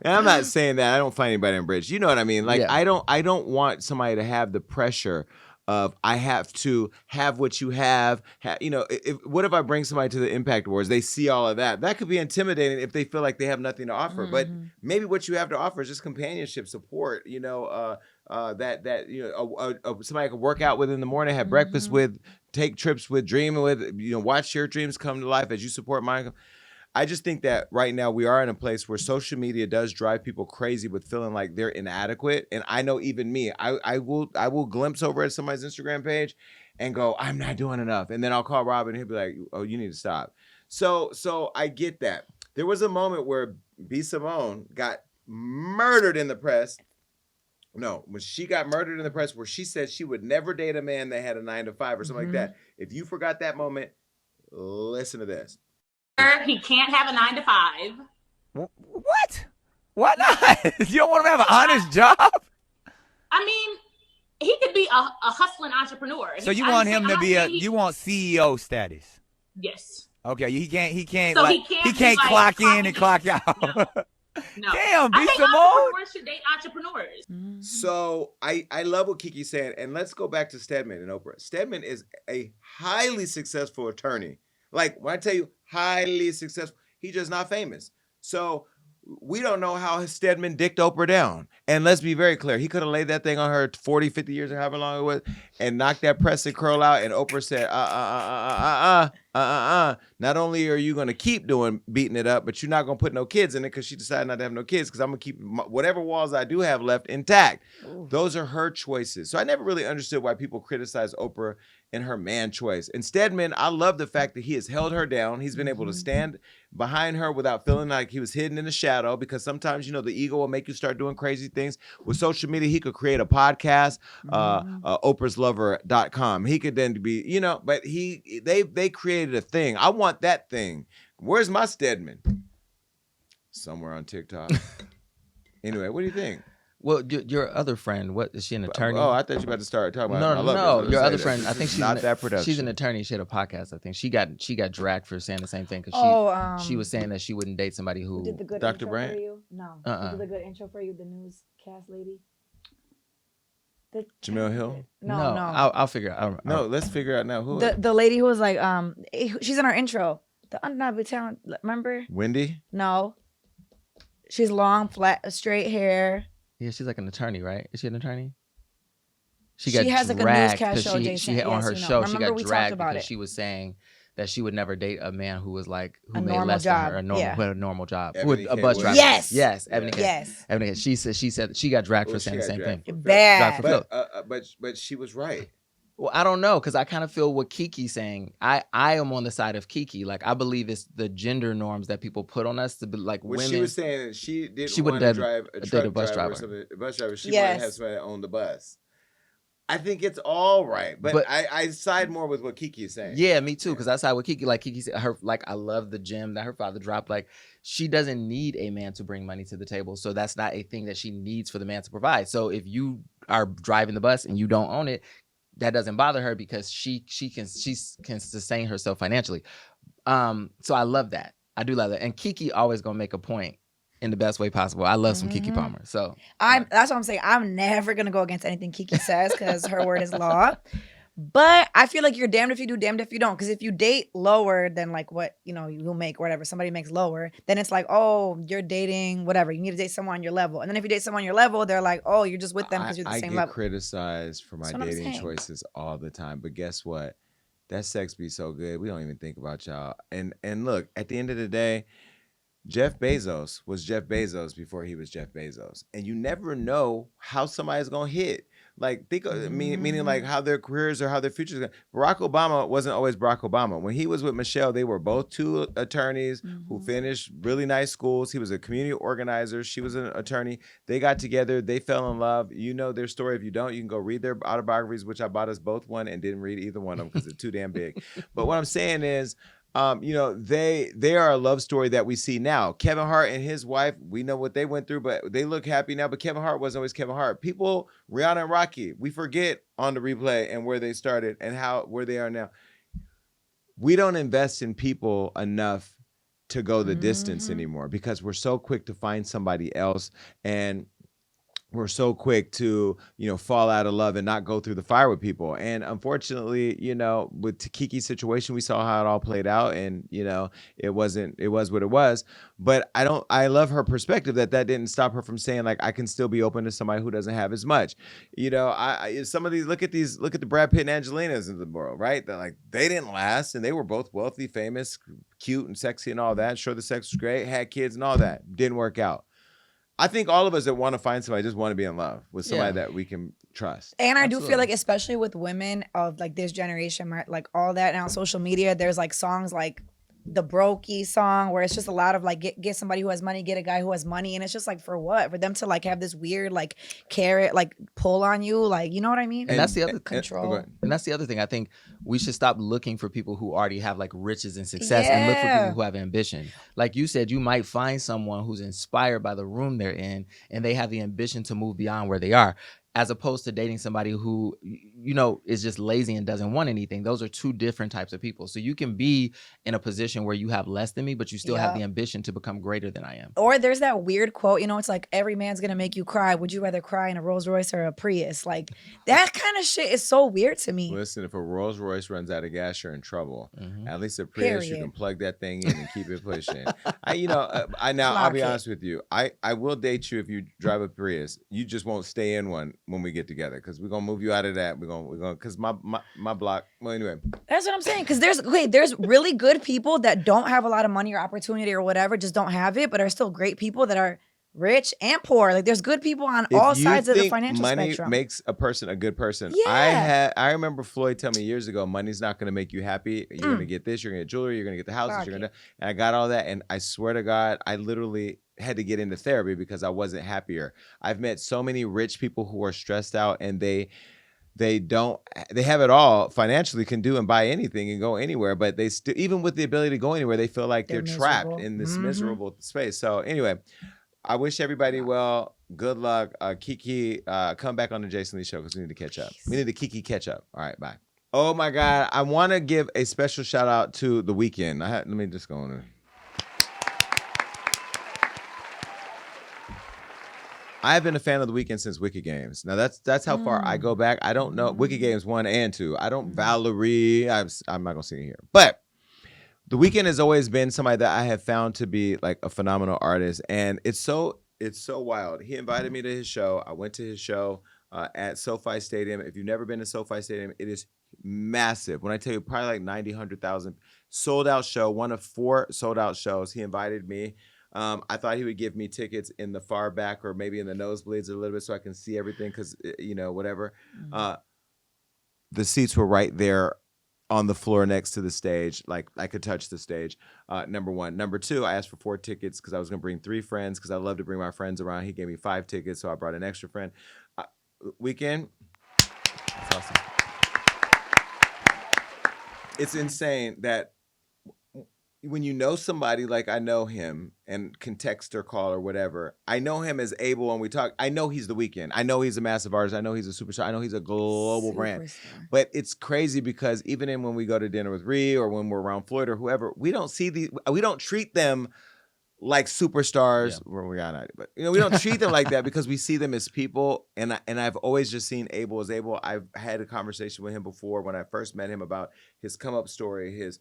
And I'm not saying that I don't find anybody in bridge. You know what I mean? Like, I don't want somebody to have the pressure of I have to have what you have. You know, what if I bring somebody to the Impact Awards? They see all of that. That could be intimidating if they feel like they have nothing to offer. But maybe what you have to offer is just companionship, support. You know, that you know, somebody I could work out with in the morning, have breakfast with, take trips with, dream with. You know, watch your dreams come to life as you support mine. I just think that right now we are in a place where social media does drive people crazy with feeling like they're inadequate. And I know even me, I will glimpse over at somebody's Instagram page and go, I'm not doing enough. And then I'll call Rob and he'll be like, oh, you need to stop. So I get that. There was a moment where B. Simone got murdered in the press. No, when she got murdered in the press where she said she would never date a man that had a 9-to-5 or something like that. If you forgot that moment, listen to this. He can't have a 9-to-5. What? Why not? You don't want him to have an honest job? I mean, he could be a hustling entrepreneur. So you want him to be you want CEO status? Yes. Okay, he can't So like he can't clock in and clock out. No. Damn, I B. think Simone. entrepreneurs should date entrepreneurs. So I love what Keke's saying, and let's go back to Stedman and Oprah. Stedman is a highly successful attorney. Like, when I tell you highly successful, he's just not famous. So we don't know how Stedman dicked Oprah down. And let's be very clear. He could have laid that thing on her 40, 50 years or however long it was and knocked that press and curl out. And Oprah said, not only are you going to keep beating it up, but you're not going to put no kids in it because she decided not to have no kids because I'm going to keep whatever walls I do have left intact. Ooh. Those are her choices. So I never really understood why people criticize Oprah and her man choice. And Stedman, I love the fact that he has held her down. He's been able to stand behind her without feeling like he was hidden in the shadow, because sometimes, you know, the ego will make you start doing crazy things. With social media, he could create a podcast, oprahslover.com. He could then be, you know, but they created a thing. I want that thing. Where's my Stedman? Somewhere on TikTok. Anyway, what do you think? Well, your other friend, what is she, an attorney? Oh, I thought you were about to start talking about. No, your other friend. I think she's not that production. She's an attorney. She had a podcast. I think she got dragged for saying the same thing because she was saying that she wouldn't date somebody who did the good Dr. intro Brandt. for you? No, who did the good intro for you? The newscast lady. Jamel Hill. No. I'll figure it out. No, let's figure out now who. The lady who was like she's in our intro. The undeniable talent. Remember? Wendy. No. She's long, flat, straight hair. Yeah, she's like an attorney, right? Is she an attorney? She has like a newscast show. She on her show, she got dragged because she was saying that she would never date a man who was like who made less than her, who had a normal job, who a bus driver. Yes, Ebony K. She said she got dragged for saying the same thing. Bad, but she was right. Well, I don't know, because I kind of feel what Keke's saying. I am on the side of Keke. Like, I believe it's the gender norms that people put on us to be like women. She was saying she didn't want to drive a truck bus driver. driver. A bus driver. She wanted to have somebody that owned the bus. I think it's all right, but I side more with what Keke is saying. Yeah, me too, because I side with Keke. Like Keke said, I love the gym that her father dropped. Like, she doesn't need a man to bring money to the table, so that's not a thing that she needs for the man to provide. So if you are driving the bus and you don't own it, that doesn't bother her because she can sustain herself financially. So I love that. I do love that. And Keke always gonna make a point in the best way possible. I love some Keke Palmer. So that's what I'm saying. I'm never gonna go against anything Keke says because her word is law. But I feel like you're damned if you do, damned if you don't. Because if you date lower than like what you make, or whatever, somebody makes lower, then it's like, oh, you're dating whatever. You need to date someone on your level. And then if you date someone on your level, they're like, oh, you're just with them because you're the same level. I get criticized for my dating choices all the time. But guess what? That sex be so good, we don't even think about y'all. And look, at the end of the day, Jeff Bezos was Jeff Bezos before he was Jeff Bezos. And you never know how somebody's going to hit. Like, meaning like how their careers or how their futures are going. Barack Obama wasn't always Barack Obama. When he was with Michelle, they were both two attorneys who finished really nice schools. He was a community organizer. She was an attorney. They got together. They fell in love. You know their story. If you don't, you can go read their autobiographies, which I bought us both one and didn't read either one of them because they're too damn big. But what I'm saying is, they are a love story that we see now. Kevin Hart and his wife, we know what they went through, but they look happy now. But Kevin Hart wasn't always Kevin Hart. People, Rihanna and Rocky, we forget on the replay and where they started and where they are now. we don't invest in people enough to go the distance anymore because we're so quick to find somebody else, and we're so quick to, fall out of love and not go through the fire with people. And unfortunately, with Keke's situation, we saw how it all played out, and, it was what it was. But I love her perspective that didn't stop her from saying, like, I can still be open to somebody who doesn't have as much. Some of these, look at the Brad Pitt and Angelinas in the world, right? They're like, they didn't last, and they were both wealthy, famous, cute and sexy and all that. Sure, the sex was great, had kids and all that. Didn't work out. I think all of us that want to find somebody just want to be in love with somebody that we can trust. And I do feel like, especially with women of like this generation, like all that now, social media, there's like songs like the Brokey song where it's just a lot of like get somebody who has money, get a guy who has money, and it's just like, for what? For them to like have this weird like carrot like pull on you, like, you know what I mean? And that's the other control. And that's the other thing. I think we should stop looking for people who already have like riches and success and look for people who have ambition. Like you said, you might find someone who's inspired by the room they're in and they have the ambition to move beyond where they are, as opposed to dating somebody who, is just lazy and doesn't want anything. Those are two different types of people. So you can be in a position where you have less than me, but you still have the ambition to become greater than I am. Or there's that weird quote, it's like, every man's going to make you cry. Would you rather cry in a Rolls Royce or a Prius? Like, that kind of shit is so weird to me. Listen, if a Rolls Royce runs out of gas, you're in trouble. At least a Prius, you can plug that thing in and keep it pushing. I'll be honest with you. I will date you if you drive a Prius. You just won't stay in one when we get together, because we're gonna move you out of that. We're gonna because my block. Well, anyway, that's what I'm saying. Because there's really good people that don't have a lot of money or opportunity or whatever, just don't have it, but are still great people that are rich and poor. Like, there's good people on all sides of the financial spectrum. Money makes a person a good person. Yeah. I remember Floyd telling me years ago, money's not gonna make you happy. You're gonna get this. You're gonna get jewelry. You're gonna get the houses. And I got all that, and I swear to God, I literally had to get into therapy because I wasn't happier. I've met so many rich people who are stressed out, and they have it all financially, can do and buy anything and go anywhere, but they still, even with the ability to go anywhere, they feel like they're trapped in this miserable space. So anyway, I wish everybody well. Good luck. Keke, come back on the Jason Lee show because we need to catch up. We need to Keke catch up. All right, bye. Oh my God. I want to give a special shout out to The Weeknd. Let me just go on there. I've been a fan of The Weeknd since Wicked Games. Now that's how far I go back. I don't know Wicked Games 1 and 2. I don't Valerie. I'm not gonna sing it here, but The Weeknd has always been somebody that I have found to be like a phenomenal artist, and it's so wild. He invited me to his show. I went to his show at SoFi Stadium. If you've never been to SoFi Stadium, it is massive. When I tell you, probably like 90, 100,000 sold out show. One of 4 sold out shows. He invited me. I thought he would give me tickets in the far back or maybe in the nosebleeds a little bit so I can see everything because, whatever. The seats were right there on the floor next to the stage. Like, I could touch the stage, number one. Number 2, I asked for 4 tickets because I was going to bring 3 friends because I love to bring my friends around. He gave me 5 tickets, so I brought an extra friend. Weekend, that's awesome. It's insane that when you know somebody like I know him and can text or call or whatever, I know him as Abel and we talk. I know he's The Weeknd. I know he's a massive artist. I know he's a superstar. I know he's a global brand. But it's crazy because even when we go to dinner with Ree or when we're around Floyd or whoever, we don't treat them like superstars. Well, we are not, but we don't treat them like that because we see them as people. And I've always just seen Abel as Abel. I've had a conversation with him before when I first met him about his come up story, his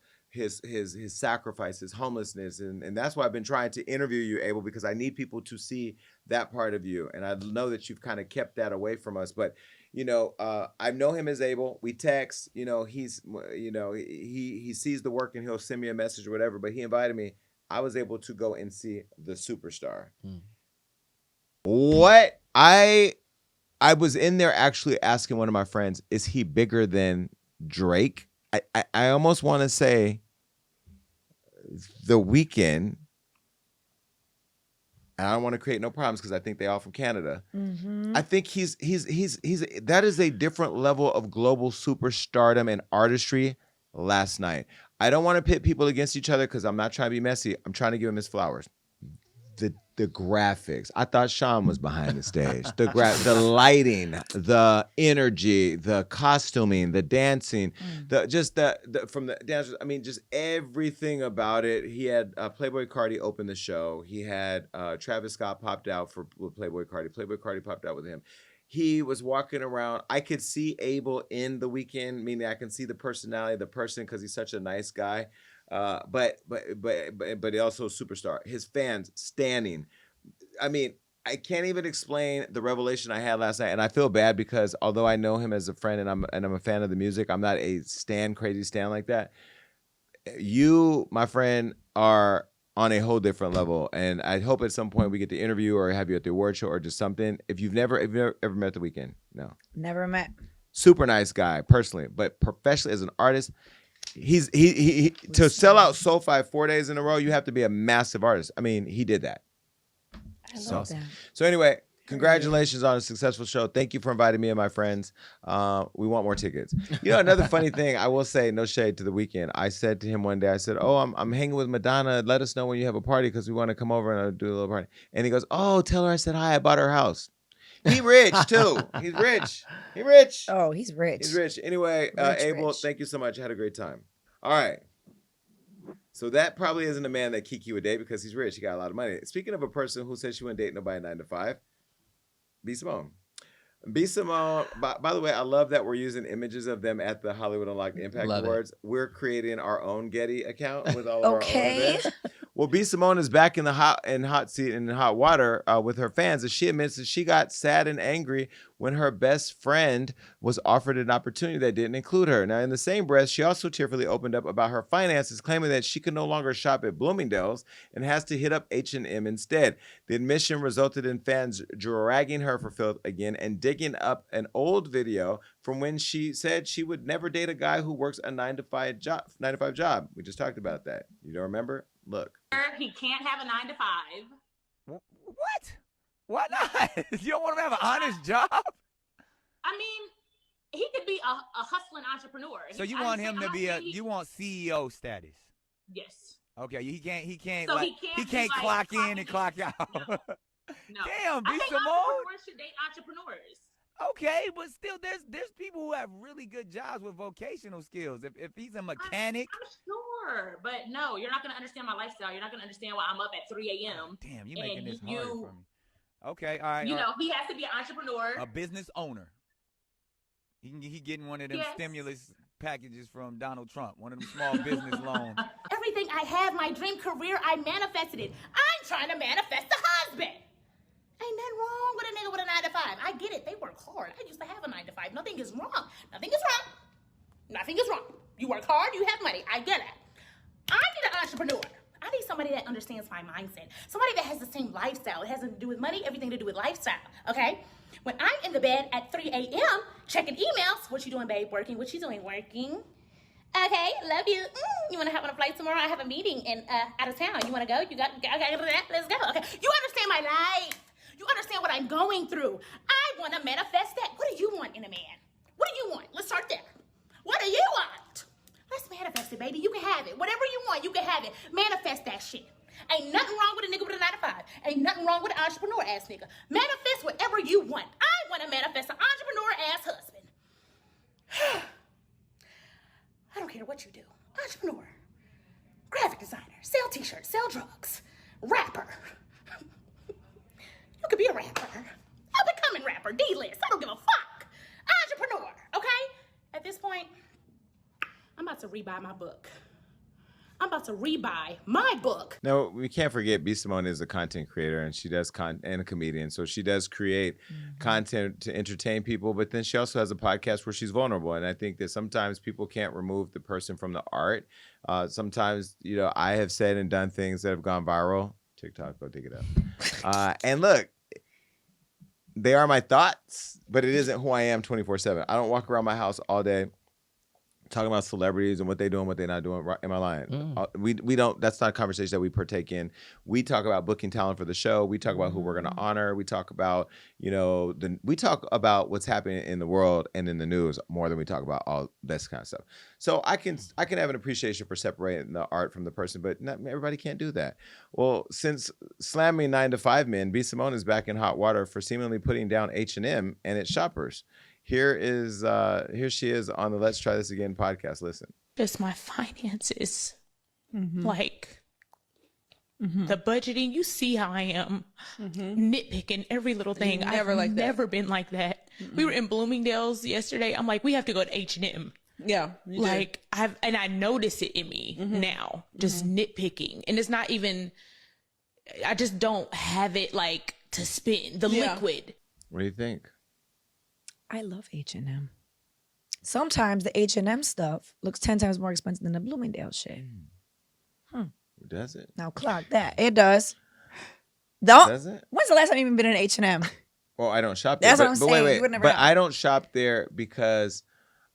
sacrifice, his homelessness. And that's why I've been trying to interview you, Abel, because I need people to see that part of you. And I know that you've kind of kept that away from us. But, I know him as Abel. We text, he sees the work and he'll send me a message or whatever. But he invited me. I was able to go and see the superstar. What? I was in there actually asking one of my friends, is he bigger than Drake? I almost want to say The Weeknd. And I don't want to create no problems because I think they all from Canada. I think he's that is a different level of global superstardom and artistry last night. I don't want to pit people against each other because I'm not trying to be messy. I'm trying to give him his flowers. The the graphics. I thought Sean was behind the stage. The lighting, the energy, the costuming, the dancing, from the dancers. I mean, just everything about it. He had Playboy Cardi open the show. He had Travis Scott popped out with Playboy Cardi. Playboy Cardi popped out with him. He was walking around. I could see Abel in The Weeknd, meaning I can see the personality of the person because he's such a nice guy. But he also a superstar. His fans standing. I mean, I can't even explain the revelation I had last night, and I feel bad because although I know him as a friend and I'm a fan of the music, I'm not a crazy stan like that. You, my friend, are on a whole different level, and I hope at some point we get to interview or have you at the award show or just something. If you've never ever met The Weeknd, no, never met. Super nice guy personally, but professionally as an artist. He to sell out SoFi 4 days in a row, you have to be a massive artist. I mean, he did that. I love that. So anyway, congratulations on a successful show. Thank you for inviting me and my friends. We want more tickets. You know, another funny thing, I will say, no shade to The Weeknd. I said to him one day, I said, "Oh, I'm hanging with Madonna. Let us know when you have a party because we want to come over and do a little party." And he goes, "Oh, tell her I said hi. I bought her house." He rich too. He's rich. He rich. Oh, he's rich. He's rich. Anyway, Abel, thank you so much. I had a great time. All right. So that probably isn't a man that Keke would date because he's rich. He got a lot of money. Speaking of a person who said she wouldn't date nobody 9 to 5, B. Simone. B. Simone, by the way, I love that we're using images of them at the Hollywood Unlocked Impact Awards. We're creating our own Getty account with all of our own events. Well, B. Simone is back in the hot seat and in hot water with her fans, as she admits that she got sad and angry when her best friend was offered an opportunity that didn't include her. Now, in the same breath, she also tearfully opened up about her finances, claiming that she can no longer shop at Bloomingdale's and has to hit up H&M instead. The admission resulted in fans dragging her for filth again and digging up an old video from when she said she would never date a guy who works a 9 to 5 job. We just talked about that. You don't remember? Look. He can't have a 9 to 5. What? Why not? You don't want him to have an honest job? I mean, he could be a hustling entrepreneur. So you want him to be you want CEO status? Yes. Okay, he can't so like, he can't clock in and clock out. No. Damn, B. I think Simone. entrepreneurs should date entrepreneurs. Okay, but still, there's people who have really good jobs with vocational skills. If he's a mechanic, I'm sure, but no, you're not gonna understand my lifestyle. You're not gonna understand why I'm up at 3 a.m. Damn, you're making this hard for me. Okay, all right. You know, he has to be an entrepreneur, a business owner. He getting one of them stimulus packages from Donald Trump, one of them small business loans. Everything I have, my dream career, I manifested it. I'm trying to manifest a husband. Ain't nothing wrong with a nigga with a 9 to 5. I get it. They work hard. I used to have a 9 to 5. Nothing is wrong. Nothing is wrong. Nothing is wrong. You work hard, you have money. I get it. I need an entrepreneur. I need somebody that understands my mindset. Somebody that has the same lifestyle. It has nothing to do with money, everything to do with lifestyle. Okay? When I'm in the bed at 3 a.m. checking emails, what you doing, babe? Working. What you doing? Working. Okay, love you. You want to hop on a flight tomorrow? I have a meeting in out of town. You want to go? You got okay, let's go. Okay. You understand my life. You understand what I'm going through. I want to manifest that. What do you want in a man? What do you want? Let's start there. What do you want? Let's manifest it, baby. You can have it. Whatever you want, you can have it. Manifest that shit. Ain't nothing wrong with a nigga with a 9 to 5. Ain't nothing wrong with an entrepreneur-ass nigga. Manifest whatever you want. I want to manifest an entrepreneur-ass husband. I don't care what you do. Entrepreneur. Graphic designer. Sell t-shirts. Sell drugs. Rapper. You could be a rapper. A becoming rapper. D-list. I don't give a fuck. Entrepreneur. Okay? At this point, I'm about to rebuy my book. I'm about to rebuy my book. Now, we can't forget B. Simone is a content creator, and she does and a comedian. So she does create content to entertain people, but then she also has a podcast where she's vulnerable. And I think that sometimes people can't remove the person from the art. Sometimes, you know, I have said and done things that have gone viral. TikTok, go dig it up. And look, they are my thoughts, but it isn't who I am 24/7. I don't walk around my house all day talking about celebrities and what they doing, what they're not doing. Right? Am I lying? We don't. That's not a conversation that we partake in. We talk about booking talent for the show. We talk about who we're going to honor. We talk about we talk about what's happening in the world and in the news more than we talk about all this kind of stuff. So I can have an appreciation for separating the art from the person, but not everybody can't do that. Well, since slamming 9 to 5 men, B. Simone is back in hot water for seemingly putting down H&M and its shoppers. Here she is on the Let's Try This Again podcast. Listen. Just my finances. Like the budgeting. You see how I am nitpicking every little thing. I've never been like that. We were in Bloomingdale's yesterday. I'm like, we have to go to H&M. Yeah. Like I notice it in me now, just nitpicking. And it's not even, I just don't have it like to spend the liquid. What do you think? I love H&M. Sometimes the H&M stuff looks 10 times more expensive than the Bloomingdale shit. Does it? Now clock that. It does. Does it? When's the last time you've even been in H&M? Well, I don't shop there. That's what I'm saying. Wait. You would never But know. I don't shop there because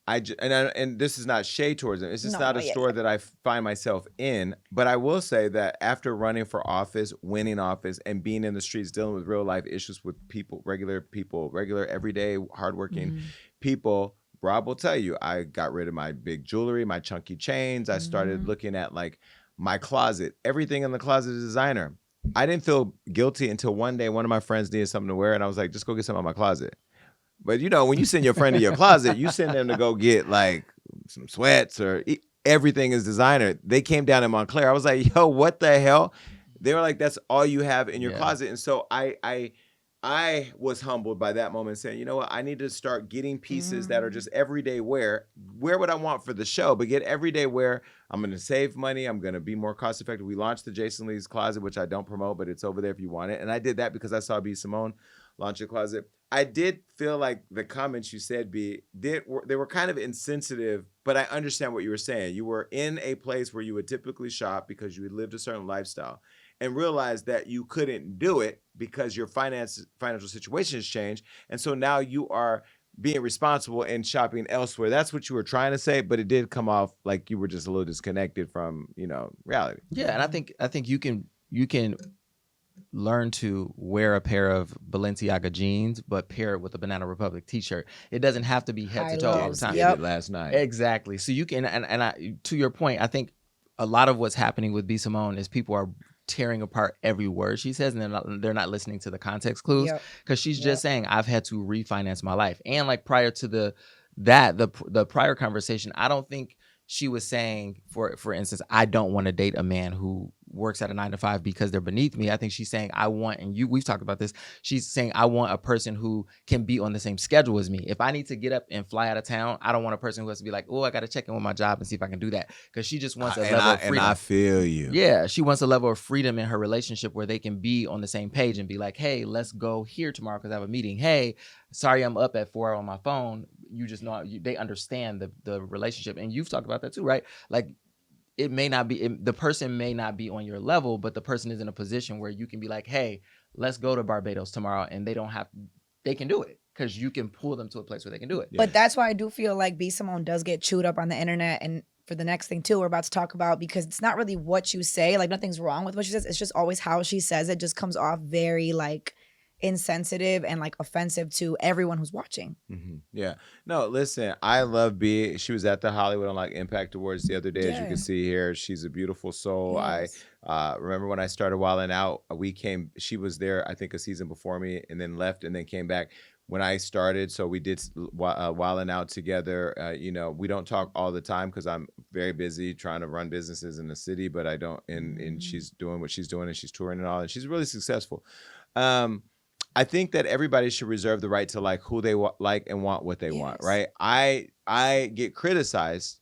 and this is not shade towards them. It's just not a store that I find myself in. But I will say that after running for office, winning office, and being in the streets, dealing with real life issues with people, regular, everyday, hardworking people, Rob will tell you, I got rid of my big jewelry, my chunky chains. I started looking at like my closet. Everything in the closet is designer. I didn't feel guilty until one day one of my friends needed something to wear, and I was like, just go get something out of my closet. But when you send your friend to your closet, you send them to go get like some sweats or everything is designer. They came down in Montclair. I was like, yo, what the hell? They were like, that's all you have in your closet. And so I was humbled by that moment, saying, you know what? I need to start getting pieces that are just everyday wear. Wear what I want for the show, but get everyday wear. I'm going to save money. I'm going to be more cost effective. We launched the Jason Lee's closet, which I don't promote, but it's over there if you want it. And I did that because I saw B. Simone launch a closet. I did feel like the comments you said, they were kind of insensitive, but I understand what you were saying. You were in a place where you would typically shop because you had lived a certain lifestyle and realized that you couldn't do it because your financial situation has changed. And so now you are being responsible and shopping elsewhere. That's what you were trying to say, but it did come off like you were just a little disconnected from, reality. Yeah, and I think you can learn to wear a pair of Balenciaga jeans, but pair it with a Banana Republic t-shirt. It doesn't have to be head to toe all the time. Did it last night. Exactly. So you can, and I, to your point, I think a lot of what's happening with B. Simone is people are tearing apart every word she says, and they're not listening to the context clues, because she's just saying, I've had to refinance my life. And like prior to the prior conversation, I don't think she was saying, for instance, I don't want to date a man who works at a 9 to 5 because they're beneath me. I think she's saying we've talked about this. She's saying I want a person who can be on the same schedule as me. If I need to get up and fly out of town, I don't want a person who has to be like, oh, I got to check in with my job and see if I can do that. Because she just wants a level of freedom. And I feel you. Yeah, she wants a level of freedom in her relationship where they can be on the same page and be like, hey, let's go here tomorrow because I have a meeting. Hey, sorry I'm up at 4 on my phone. You just know they understand the relationship. And you've talked about that too, right? Like, it may not be, the person may not be on your level, but the person is in a position where you can be like, hey, let's go to Barbados tomorrow. And they can do it because you can pull them to a place where they can do it. But that's why I do feel like B. Simone does get chewed up on the internet. And for the next thing too, we're about to talk about, because it's not really what you say. Like, nothing's wrong with what she says. It's just always how she says it just comes off very like insensitive and like offensive to everyone who's watching. Yeah. No, listen, I love B. She was at the Hollywood Unlock Impact Awards the other day, as you can see here. She's a beautiful soul. Yes. I remember when I started Wildin' Out, she was there, I think, a season before me, and then left and then came back when I started. So we did Wildin' Out together. We don't talk all the time because I'm very busy trying to run businesses in the city, but I don't, and she's doing what she's doing and she's touring and all, and she's really successful. I think that everybody should reserve the right to like who they like and want what they want, right? I get criticized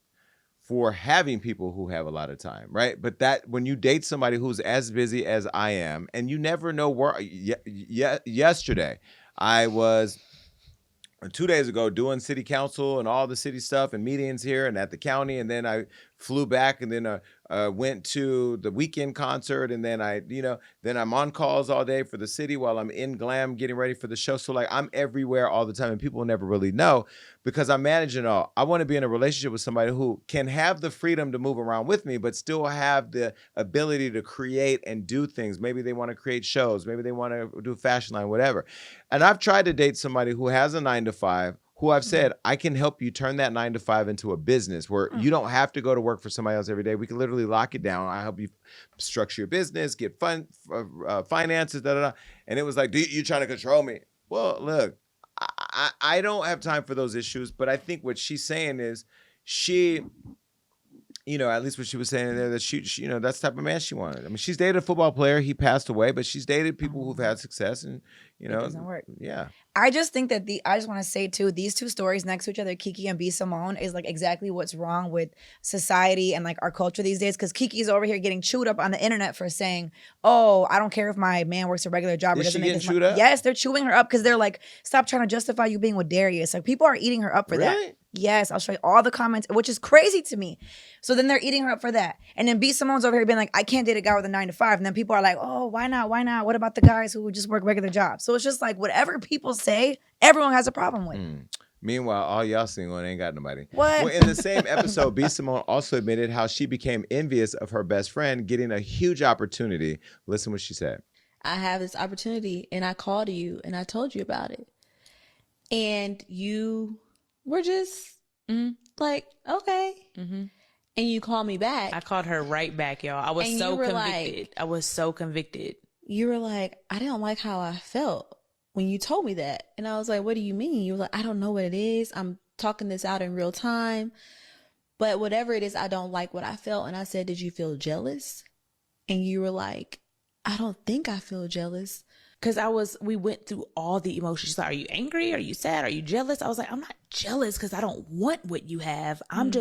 for having people who have a lot of time, right? But that when you date somebody who's as busy as I am, and you never know where. Yesterday, I was 2 days ago doing city council and all the city stuff and meetings here and at the county, and then I flew back, and then went to the weekend concert, and then then I'm on calls all day for the city while I'm in glam getting ready for the show. So like I'm everywhere all the time, and people never really know because I'm managing all. I want to be in a relationship with somebody who can have the freedom to move around with me, but still have the ability to create and do things. Maybe they want to create shows, maybe they want to do fashion line, whatever. And I've tried to date somebody who has a 9-to-5, who I've said, I can help you turn that 9-to-5 into a business where you don't have to go to work for somebody else every day. We can literally lock it down. I help you structure your business, get finances, And it was like, you trying to control me? Well, look, I don't have time for those issues, but I think what she's saying is she, at least what she was saying there, that she that's the type of man she wanted. I mean, she's dated a football player. He passed away, but she's dated people who've had success, and it doesn't work. Yeah. I just think that I just want to say too, these two stories next to each other, Keke and B Simone, is like exactly what's wrong with society and like our culture these days. Because Keke's over here getting chewed up on the internet for saying, "Oh, I don't care if my man works a regular job or doesn't make this money." Yes, they're chewing her up because they're like, "Stop trying to justify you being with Darius." Like people are eating her up for that. Yes, I'll show you all the comments, which is crazy to me. So then they're eating her up for that. And then B Simone's over here being like, I can't date a guy with a 9-to-5. And then people are like, oh, why not? Why not? What about the guys who just work regular jobs? So it's just like whatever people say, everyone has a problem with. Meanwhile, all y'all single and ain't got nobody. What? Well, in the same episode, B Simone also admitted how she became envious of her best friend getting a huge opportunity. Listen what she said. I have this opportunity and I called you and I told you about it. And you were just like, okay. And you called me back. I called her right back, y'all. I was so convicted. I was so convicted. You were like, I didn't like how I felt when you told me that. And I was like, what do you mean? You were like, I don't know what it is. I'm talking this out in real time. But whatever it is, I don't like what I felt. And I said, did you feel jealous? And you were like, I don't think I feel jealous. Because we went through all the emotions. She's like, are you angry? Are you sad? Are you jealous? I was like, I'm not jealous because I don't want what you have. I'm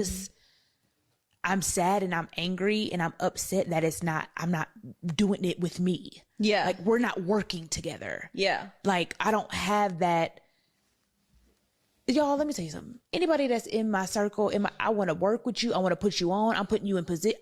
sad and I'm angry and I'm upset that I'm not doing it with me. Yeah. Like we're not working together. Yeah. Like I don't have that. Y'all, let me tell you something. Anybody that's in my circle, I want to work with you. I want to put you on. I'm putting you in position.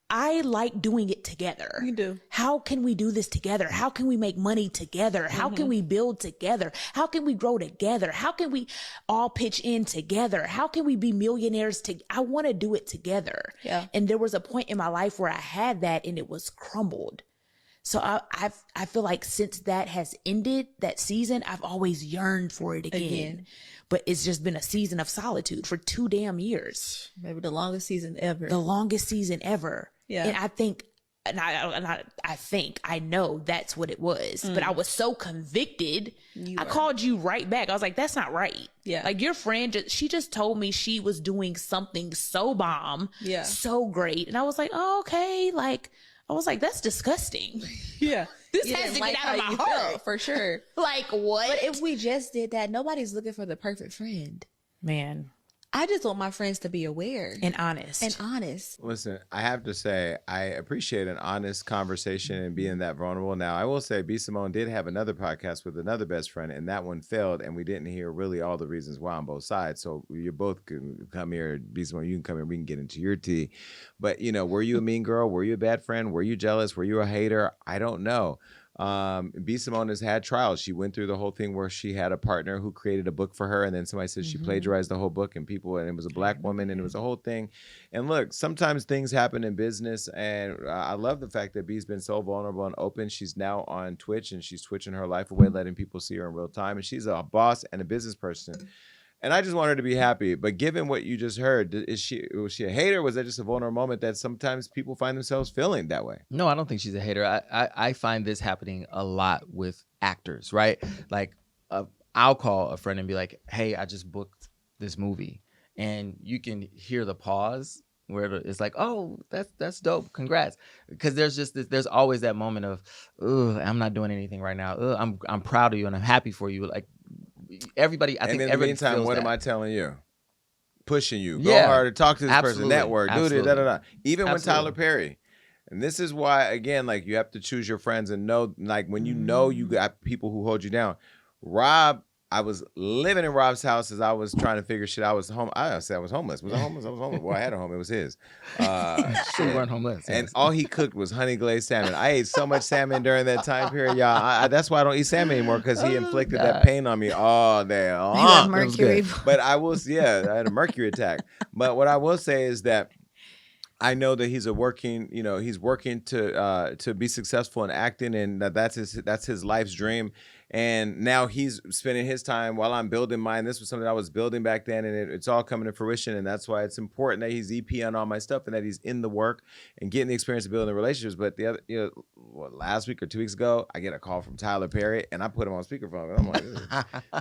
I like doing it together. You do. How can we do this together? How can we make money together? How can we build together? How can we grow together? How can we all pitch in together? How can we be millionaires I want to do it together. Yeah. And there was a point in my life where I had that and it was crumbled. So I feel like since that has ended, that season, I've always yearned for it again. But it's just been a season of solitude for 2 damn years. Maybe the longest season ever. The longest season ever. Yeah. And I think, I know that's what it was. But I was so convicted. I called you right back. I was like, that's not right. Yeah. Like your friend, she just told me she was doing something so bomb. Yeah. So great. And I was like, oh, okay. Like, I was like, that's disgusting. Yeah. This has to get out of my heart. For sure. Like what? But if we just did that, nobody's looking for the perfect friend. Man. I just want my friends to be aware. And honest. Listen, I have to say, I appreciate an honest conversation and being that vulnerable. Now, I will say B Simone did have another podcast with another best friend, and that one failed, and we didn't hear really all the reasons why on both sides. So you both can come here, B Simone, you can come here, we can get into your tea. But, were you a mean girl? Were you a bad friend? Were you jealous? Were you a hater? I don't know. B Simone has had trials. She went through the whole thing where she had a partner who created a book for her, and then somebody said she plagiarized the whole book, and it was a black woman, and it was a whole thing. And look, sometimes things happen in business, and I love the fact that B's been so vulnerable and open. She's now on Twitch, and she's twitching her life away, letting people see her in real time, and she's a boss and a business person. And I just want her to be happy. But given what you just heard, was she a hater? Was that just a vulnerable moment that sometimes people find themselves feeling that way? No, I don't think she's a hater. I find this happening a lot with actors, right? Like I'll call a friend and be like, hey, I just booked this movie. And you can hear the pause where it's like, oh, that's dope. Congrats. Because there's always that moment of, I'm not doing anything right now. I'm proud of you and I'm happy for you. Like, everybody, I think in the meantime, what am I telling you? Pushing you. Go Yeah, harder, talk to this absolutely, person, network, do this, da-da-da. Even with Absolutely. Tyler Perry. And this is why, again, like you have to choose your friends and know, like when you know you got people who hold you down. Rob I was living in Rob's house as I was trying to figure shit. I was home. I said I was homeless. Was I homeless? I was homeless. Well, I had a home. It was his. You weren't homeless. And all he cooked was honey glazed salmon. I ate so much salmon during that time period, y'all. That's why I don't eat salmon anymore, because he inflicted that pain on me all day. You had mercury. But I had a mercury attack. But what I will say is that I know that he's working to be successful in acting, and that's his life's dream. And now he's spending his time while I'm building mine. This was something I was building back then, and it's all coming to fruition. And that's why it's important that he's EP on all my stuff and that he's in the work and getting the experience of building relationships. But the other, last week or 2 weeks ago, I get a call from Tyler Perry, and I put him on speakerphone. And I'm like,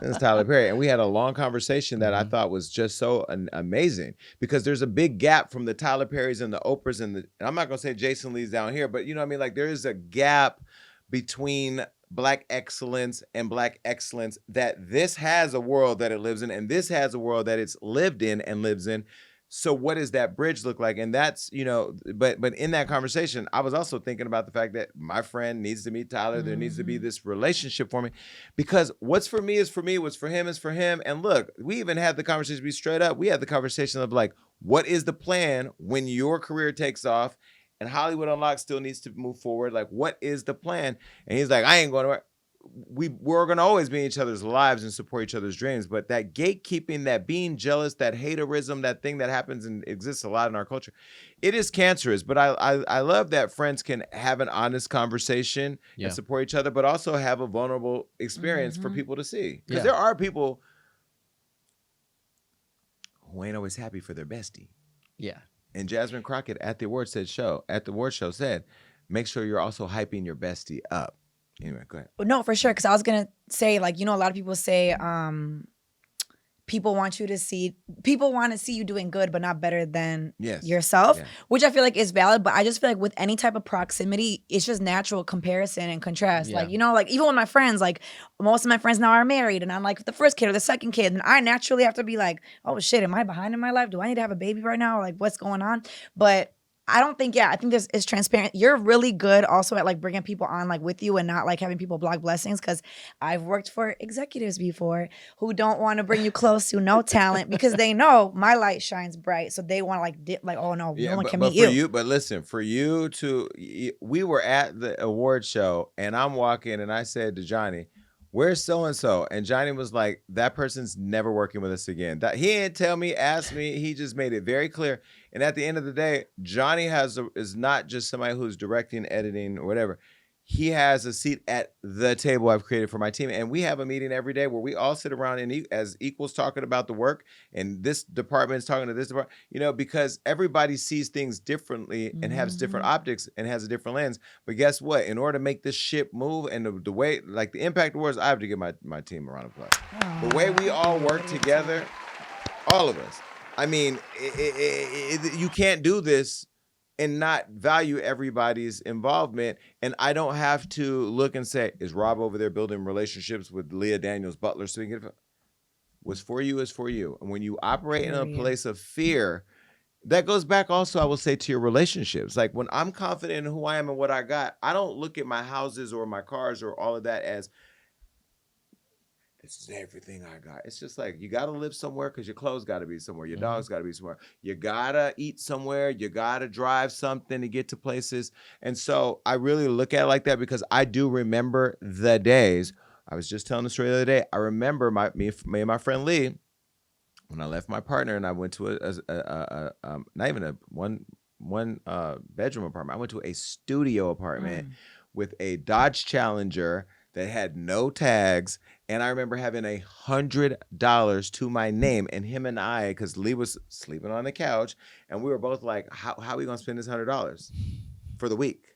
this is Tyler Perry. And we had a long conversation that I thought was just so amazing, because there's a big gap from the Tyler Perrys and the Oprahs and I'm not going to say Jason Lee's down here, but you know what I mean? Like, there is a gap between Black excellence and Black excellence, that this has a world that it lives in, and this has a world that it's lived in and lives in. So what does that bridge look like? And that's, but in that conversation, I was also thinking about the fact that my friend needs to meet Tyler. There needs to be this relationship for me, because what's for me is for me, what's for him is for him. And look, we even had the conversation, be straight up. We had the conversation of like, what is the plan when your career takes off and Hollywood Unlocked still needs to move forward? Like, what is the plan? And he's like, I ain't going to work. We're going to always be in each other's lives and support each other's dreams. But that gatekeeping, that being jealous, that haterism, that thing that happens and exists a lot in our culture, it is cancerous. But I love that friends can have an honest conversation and support each other, but also have a vulnerable experience for people to see. Because there are people who ain't always happy for their bestie. Yeah. And Jasmine Crockett at the award show said, make sure you're also hyping your bestie up. Anyway, go ahead. No, for sure. Because I was going to say, like, a lot of people say people want to see you doing good, but not better than yourself, which I feel like is valid. But I just feel like with any type of proximity, it's just natural comparison and contrast. Like, like even with my friends, like most of my friends now are married, and I'm like the first kid or the second kid, and I naturally have to be like, oh shit, am I behind in my life? Do I need to have a baby right now? Or like, what's going on? But I don't think, I think it's transparent. You're really good also at like bringing people on like with you and not like having people block blessings, because I've worked for executives before who don't want to bring you close to no talent because they know my light shines bright. So they want to like dip, like, oh no, no one can meet you. But listen, we were at the award show and I'm walking and I said to Johnny, where's so-and-so? And Johnny was like, that person's never working with us again. He didn't tell me, ask me. He just made it very clear. And at the end of the day, Johnny is not just somebody who's directing, editing, or whatever. He has a seat at the table I've created for my team. And we have a meeting every day where we all sit around as equals talking about the work. And this department is talking to this department, because everybody sees things differently and has different optics and has a different lens. But guess what? In order to make this ship move and the way, like the impact awards, I have to give my team a round of applause. The way we all work together, all of us. I mean, you can't do this and not value everybody's involvement. And I don't have to look and say, is Rob over there building relationships with Leah Daniels Butler? So what's for you is for you. And when you operate in a place of fear, that goes back also, I will say, to your relationships. Like when I'm confident in who I am and what I got, I don't look at my houses or my cars or all of that as, this is everything I got. It's just like, you got to live somewhere because your clothes got to be somewhere. Your dog's got to be somewhere. You got to eat somewhere. You got to drive something to get to places. And so I really look at it like that because I do remember the days. I was just telling the story the other day. I remember me and my friend Lee, when I left my partner and I went to not even a one bedroom apartment. I went to a studio apartment with a Dodge Challenger that had no tags. And I remember having $100 to my name, and him and I, because Lee was sleeping on the couch, and we were both like, how are we going to spend this $100 for the week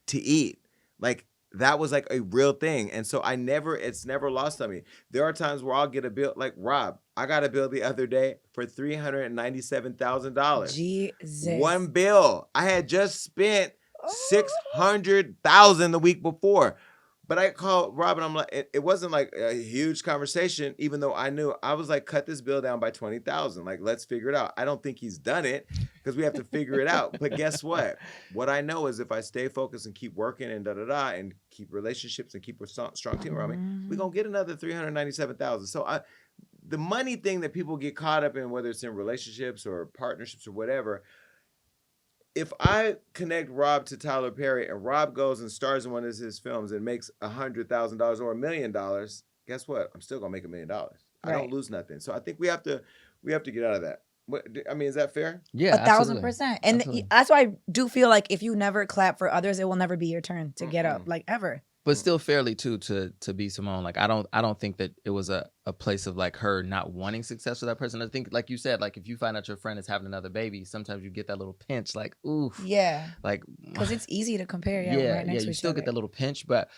to eat? Like, that was like a real thing. And so it's never lost on me. There are times where I'll get a bill, like Rob, I got a bill the other day for $397,000. Jesus. One bill. I had just spent $600,000 the week before. But I called Rob and I'm like, it wasn't like a huge conversation, even though I knew. I was like, cut this bill down by 20,000. Like, let's figure it out. I don't think he's done it because we have to figure it out. But guess what? What I know is if I stay focused and keep working and and keep relationships and keep a strong team around me, we're going to get another 397,000. So the money thing that people get caught up in, whether it's in relationships or partnerships or whatever, if I connect Rob to Tyler Perry and Rob goes and stars in one of his films and makes $100,000 or $1 million, guess what? I'm still gonna make $1 million. I don't lose nothing. So I think we have to get out of that. I mean, is that fair? Yeah, 1,000%. And that's why I do feel like if you never clap for others, it will never be your turn to get up, like ever. But still fairly too to be Simone. Like I don't think that it was a place of like her not wanting success for that person. I think like you said, like if you find out your friend is having another baby, sometimes you get that little pinch, like oof. Yeah. Like because it's easy to compare. You still get that little pinch, but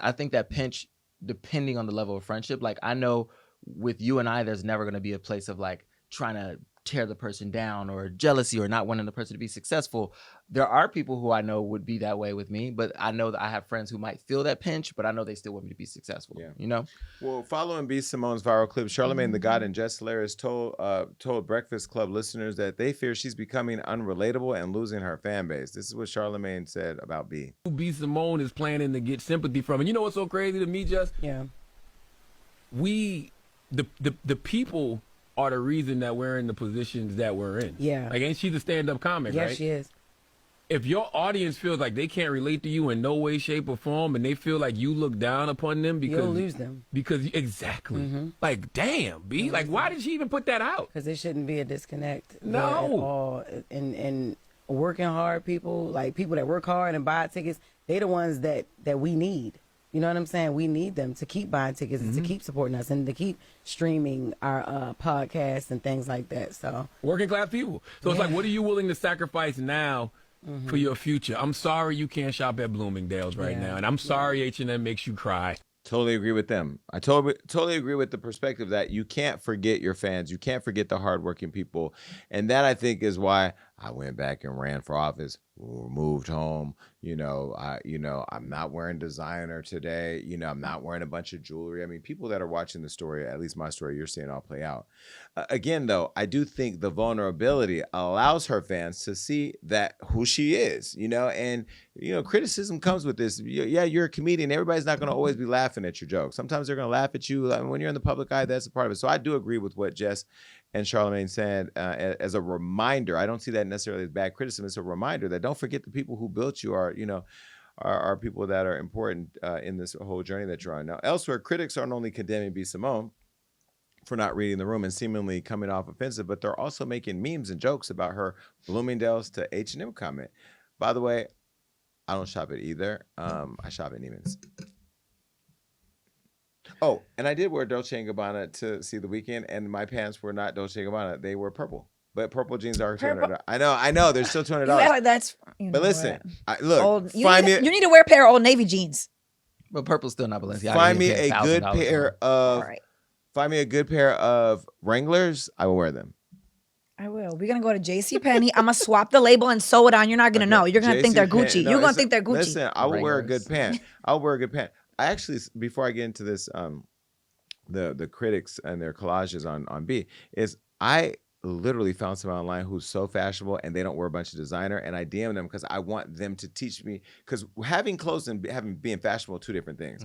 I think that pinch, depending on the level of friendship. Like I know with you and I, there's never going to be a place of like trying to tear the person down or jealousy or not wanting the person to be successful. There are people who I know would be that way with me, but I know that I have friends who might feel that pinch, but I know they still want me to be successful. Yeah. You know? Well, following B. Simone's viral clip, Charlamagne the God and Jess Hilarious told Breakfast Club listeners that they fear she's becoming unrelatable and losing her fan base. This is what Charlamagne said about B. B. Simone is planning to get sympathy from. And you know what's so crazy to me, Jess? Yeah. The people are the reason that we're in the positions that we're in. Yeah. Like, ain't she the stand-up comic, right? Yeah, she is. If your audience feels like they can't relate to you in no way, shape, or form, and they feel like you look down upon them because you'll lose them. Because exactly. Like, damn, B. Like, why did she even put that out? Because there shouldn't be a disconnect. No. At all. And working hard people, like people that work hard and buy tickets, they the ones that we need. You know what I'm saying? We need them to keep buying tickets and to keep supporting us and to keep streaming our podcasts and things like that. So working class people. So it's like, what are you willing to sacrifice now for your future? I'm sorry you can't shop at Bloomingdale's right now, and I'm sorry H&M makes you cry. Totally agree with them. I totally agree with the perspective that you can't forget your fans. You can't forget the hardworking people. And that, I think, is why I went back and ran for office, moved home. I'm not wearing designer today. I'm not wearing a bunch of jewelry. I mean, people that are watching the story, at least my story, you're seeing all play out. Again, though, I do think the vulnerability allows her fans to see that who she is, and, criticism comes with this. Yeah, you're a comedian. Everybody's not going to always be laughing at your jokes. Sometimes they're going to laugh at you. I mean, when you're in the public eye, that's a part of it. So I do agree with what Jess and Charlamagne said as a reminder. I don't see that necessarily as bad criticism. It's a reminder that don't forget the people who built you are people that are important in this whole journey that you're on. Now, elsewhere, critics aren't only condemning B. Simone for not reading the room and seemingly coming off offensive, but they're also making memes and jokes about her Bloomingdale's to H&M comment. By the way, I don't shop at either. I shop at Neiman's. Oh, and I did wear Dolce & Gabbana to see The Weeknd, and my pants were not Dolce & Gabbana. They were purple. But purple jeans are $200. I know. They're still $200. Yeah, that's. But listen, look, you need to wear a pair of Old Navy jeans. But purple's still not Balenciaga. Find me a good pair of Wranglers. I will wear them. I will. We're gonna go to JCPenney. I'm gonna swap the label and sew it on. You're not gonna know. You're gonna think they're Gucci. You're gonna think they're Gucci. Listen, I will wear a good pant. I'll wear a good pant. I actually, before I get into this, the critics and their collages on B, is I literally found someone online who's so fashionable and they don't wear a bunch of designer, and I DM them because I want them to teach me, because having clothes and being fashionable are two different things.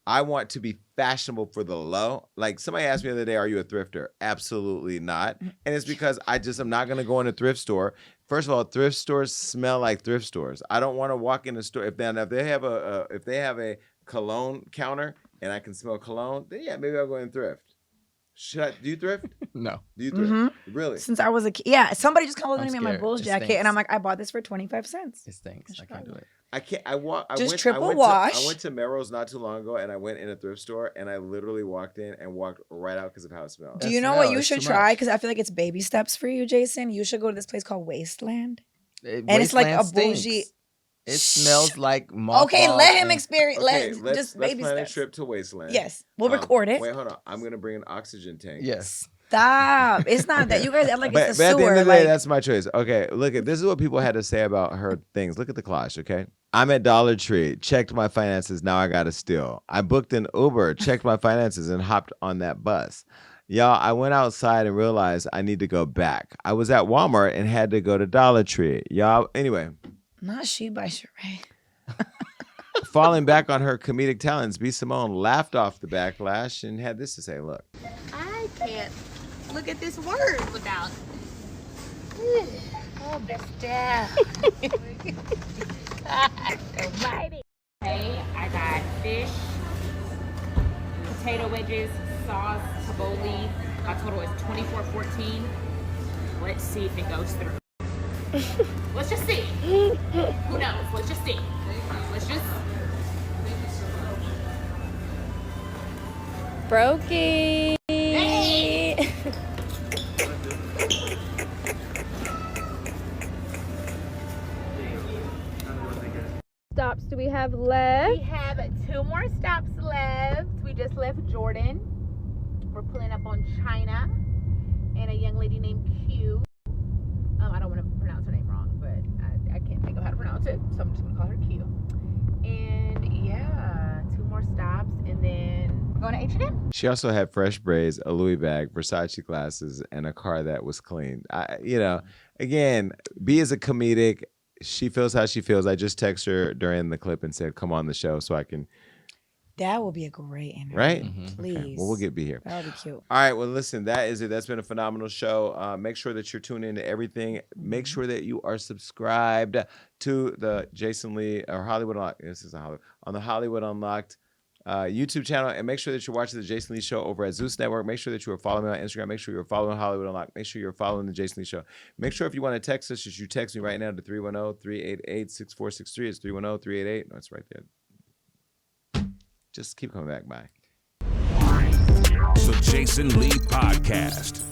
I want to be fashionable for the low. Like somebody asked me the other day, are you a thrifter? Absolutely not. And it's because I'm not going to go in a thrift store. First of all, thrift stores smell like thrift stores. I don't want to walk in a store. If they have a cologne counter and I can smell cologne, then yeah, maybe I'll go in and thrift. Do you thrift? No. Do you thrift? Really? Since I was a kid. Yeah, somebody just complimented me on my Bulls jacket, and I'm like, I bought this for 25 cents. It stinks. I can't do it. I can't. I went to Melrose not too long ago, and I went in a thrift store, and I literally walked in and walked right out because of how it smelled. Do you know what you should try? Because I feel like it's baby steps for you, Jason. You should go to this place called Wasteland. And it's like a bougie. It smells like mothballs. Okay, let him experience. Let's baby plan steps. a trip to Wasteland. Yes, we'll record it. Wait, hold on. I'm gonna bring an oxygen tank. Yes. Stop. It's not that. You guys act like it's a but at the sewer. end of the day, that's my choice. Okay, look at this is what people had to say about her things. Look at the collage, okay? I'm at Dollar Tree. Checked my finances. Now I got to steal. I booked an Uber. Checked my finances and hopped on that bus. Y'all, I went outside and realized I need to go back. I was at Walmart and had to go to Dollar Tree. Y'all, anyway. Not She by Sheree. Falling back on her comedic talents, B. Simone laughed off the backlash and had this to say, look. I can't look at this word without. Oh, best down. Almighty. Hey, I got fish, potato wedges, sauce, tabbouleh. My total is $24.14. Let's see if it goes through. Let's just see. Who knows? Let's just see. Let's just. Brokey. Hey! Stops do we have left? We have 2 more stops left. We just left Jordan. We're pulling up on China and a young lady named Q. I don't want to pronounce her name wrong, but I can't think of how to pronounce it, so I'm just gonna call her Q. And yeah, 2 more stops, and then we're going to H&M. She also had fresh braids, a Louis bag, Versace glasses, and a car that was clean. Again, B is a comedic. She feels how she feels. I just texted her during the clip and said, come on the show so I can. That would be a great interview. Right? Please. Okay. Well, we'll get B here. That would be cute. All right. Well, listen, that is it. That's been a phenomenal show. Make sure that you're tuned into everything. Make sure that you are subscribed to the Jason Lee or Hollywood Unlocked. This is on the Hollywood Unlocked YouTube channel. And make sure that you're watching the Jason Lee Show over at Zeus Network. Make sure that you are following me on Instagram. Make sure you're following Hollywood Unlocked. Make sure you're following the Jason Lee Show. Make sure if you want to text us, you text me right now to 310-388-6463. It's 310-388. No, it's right there. Just keep coming back. Bye. The Jason Lee Podcast.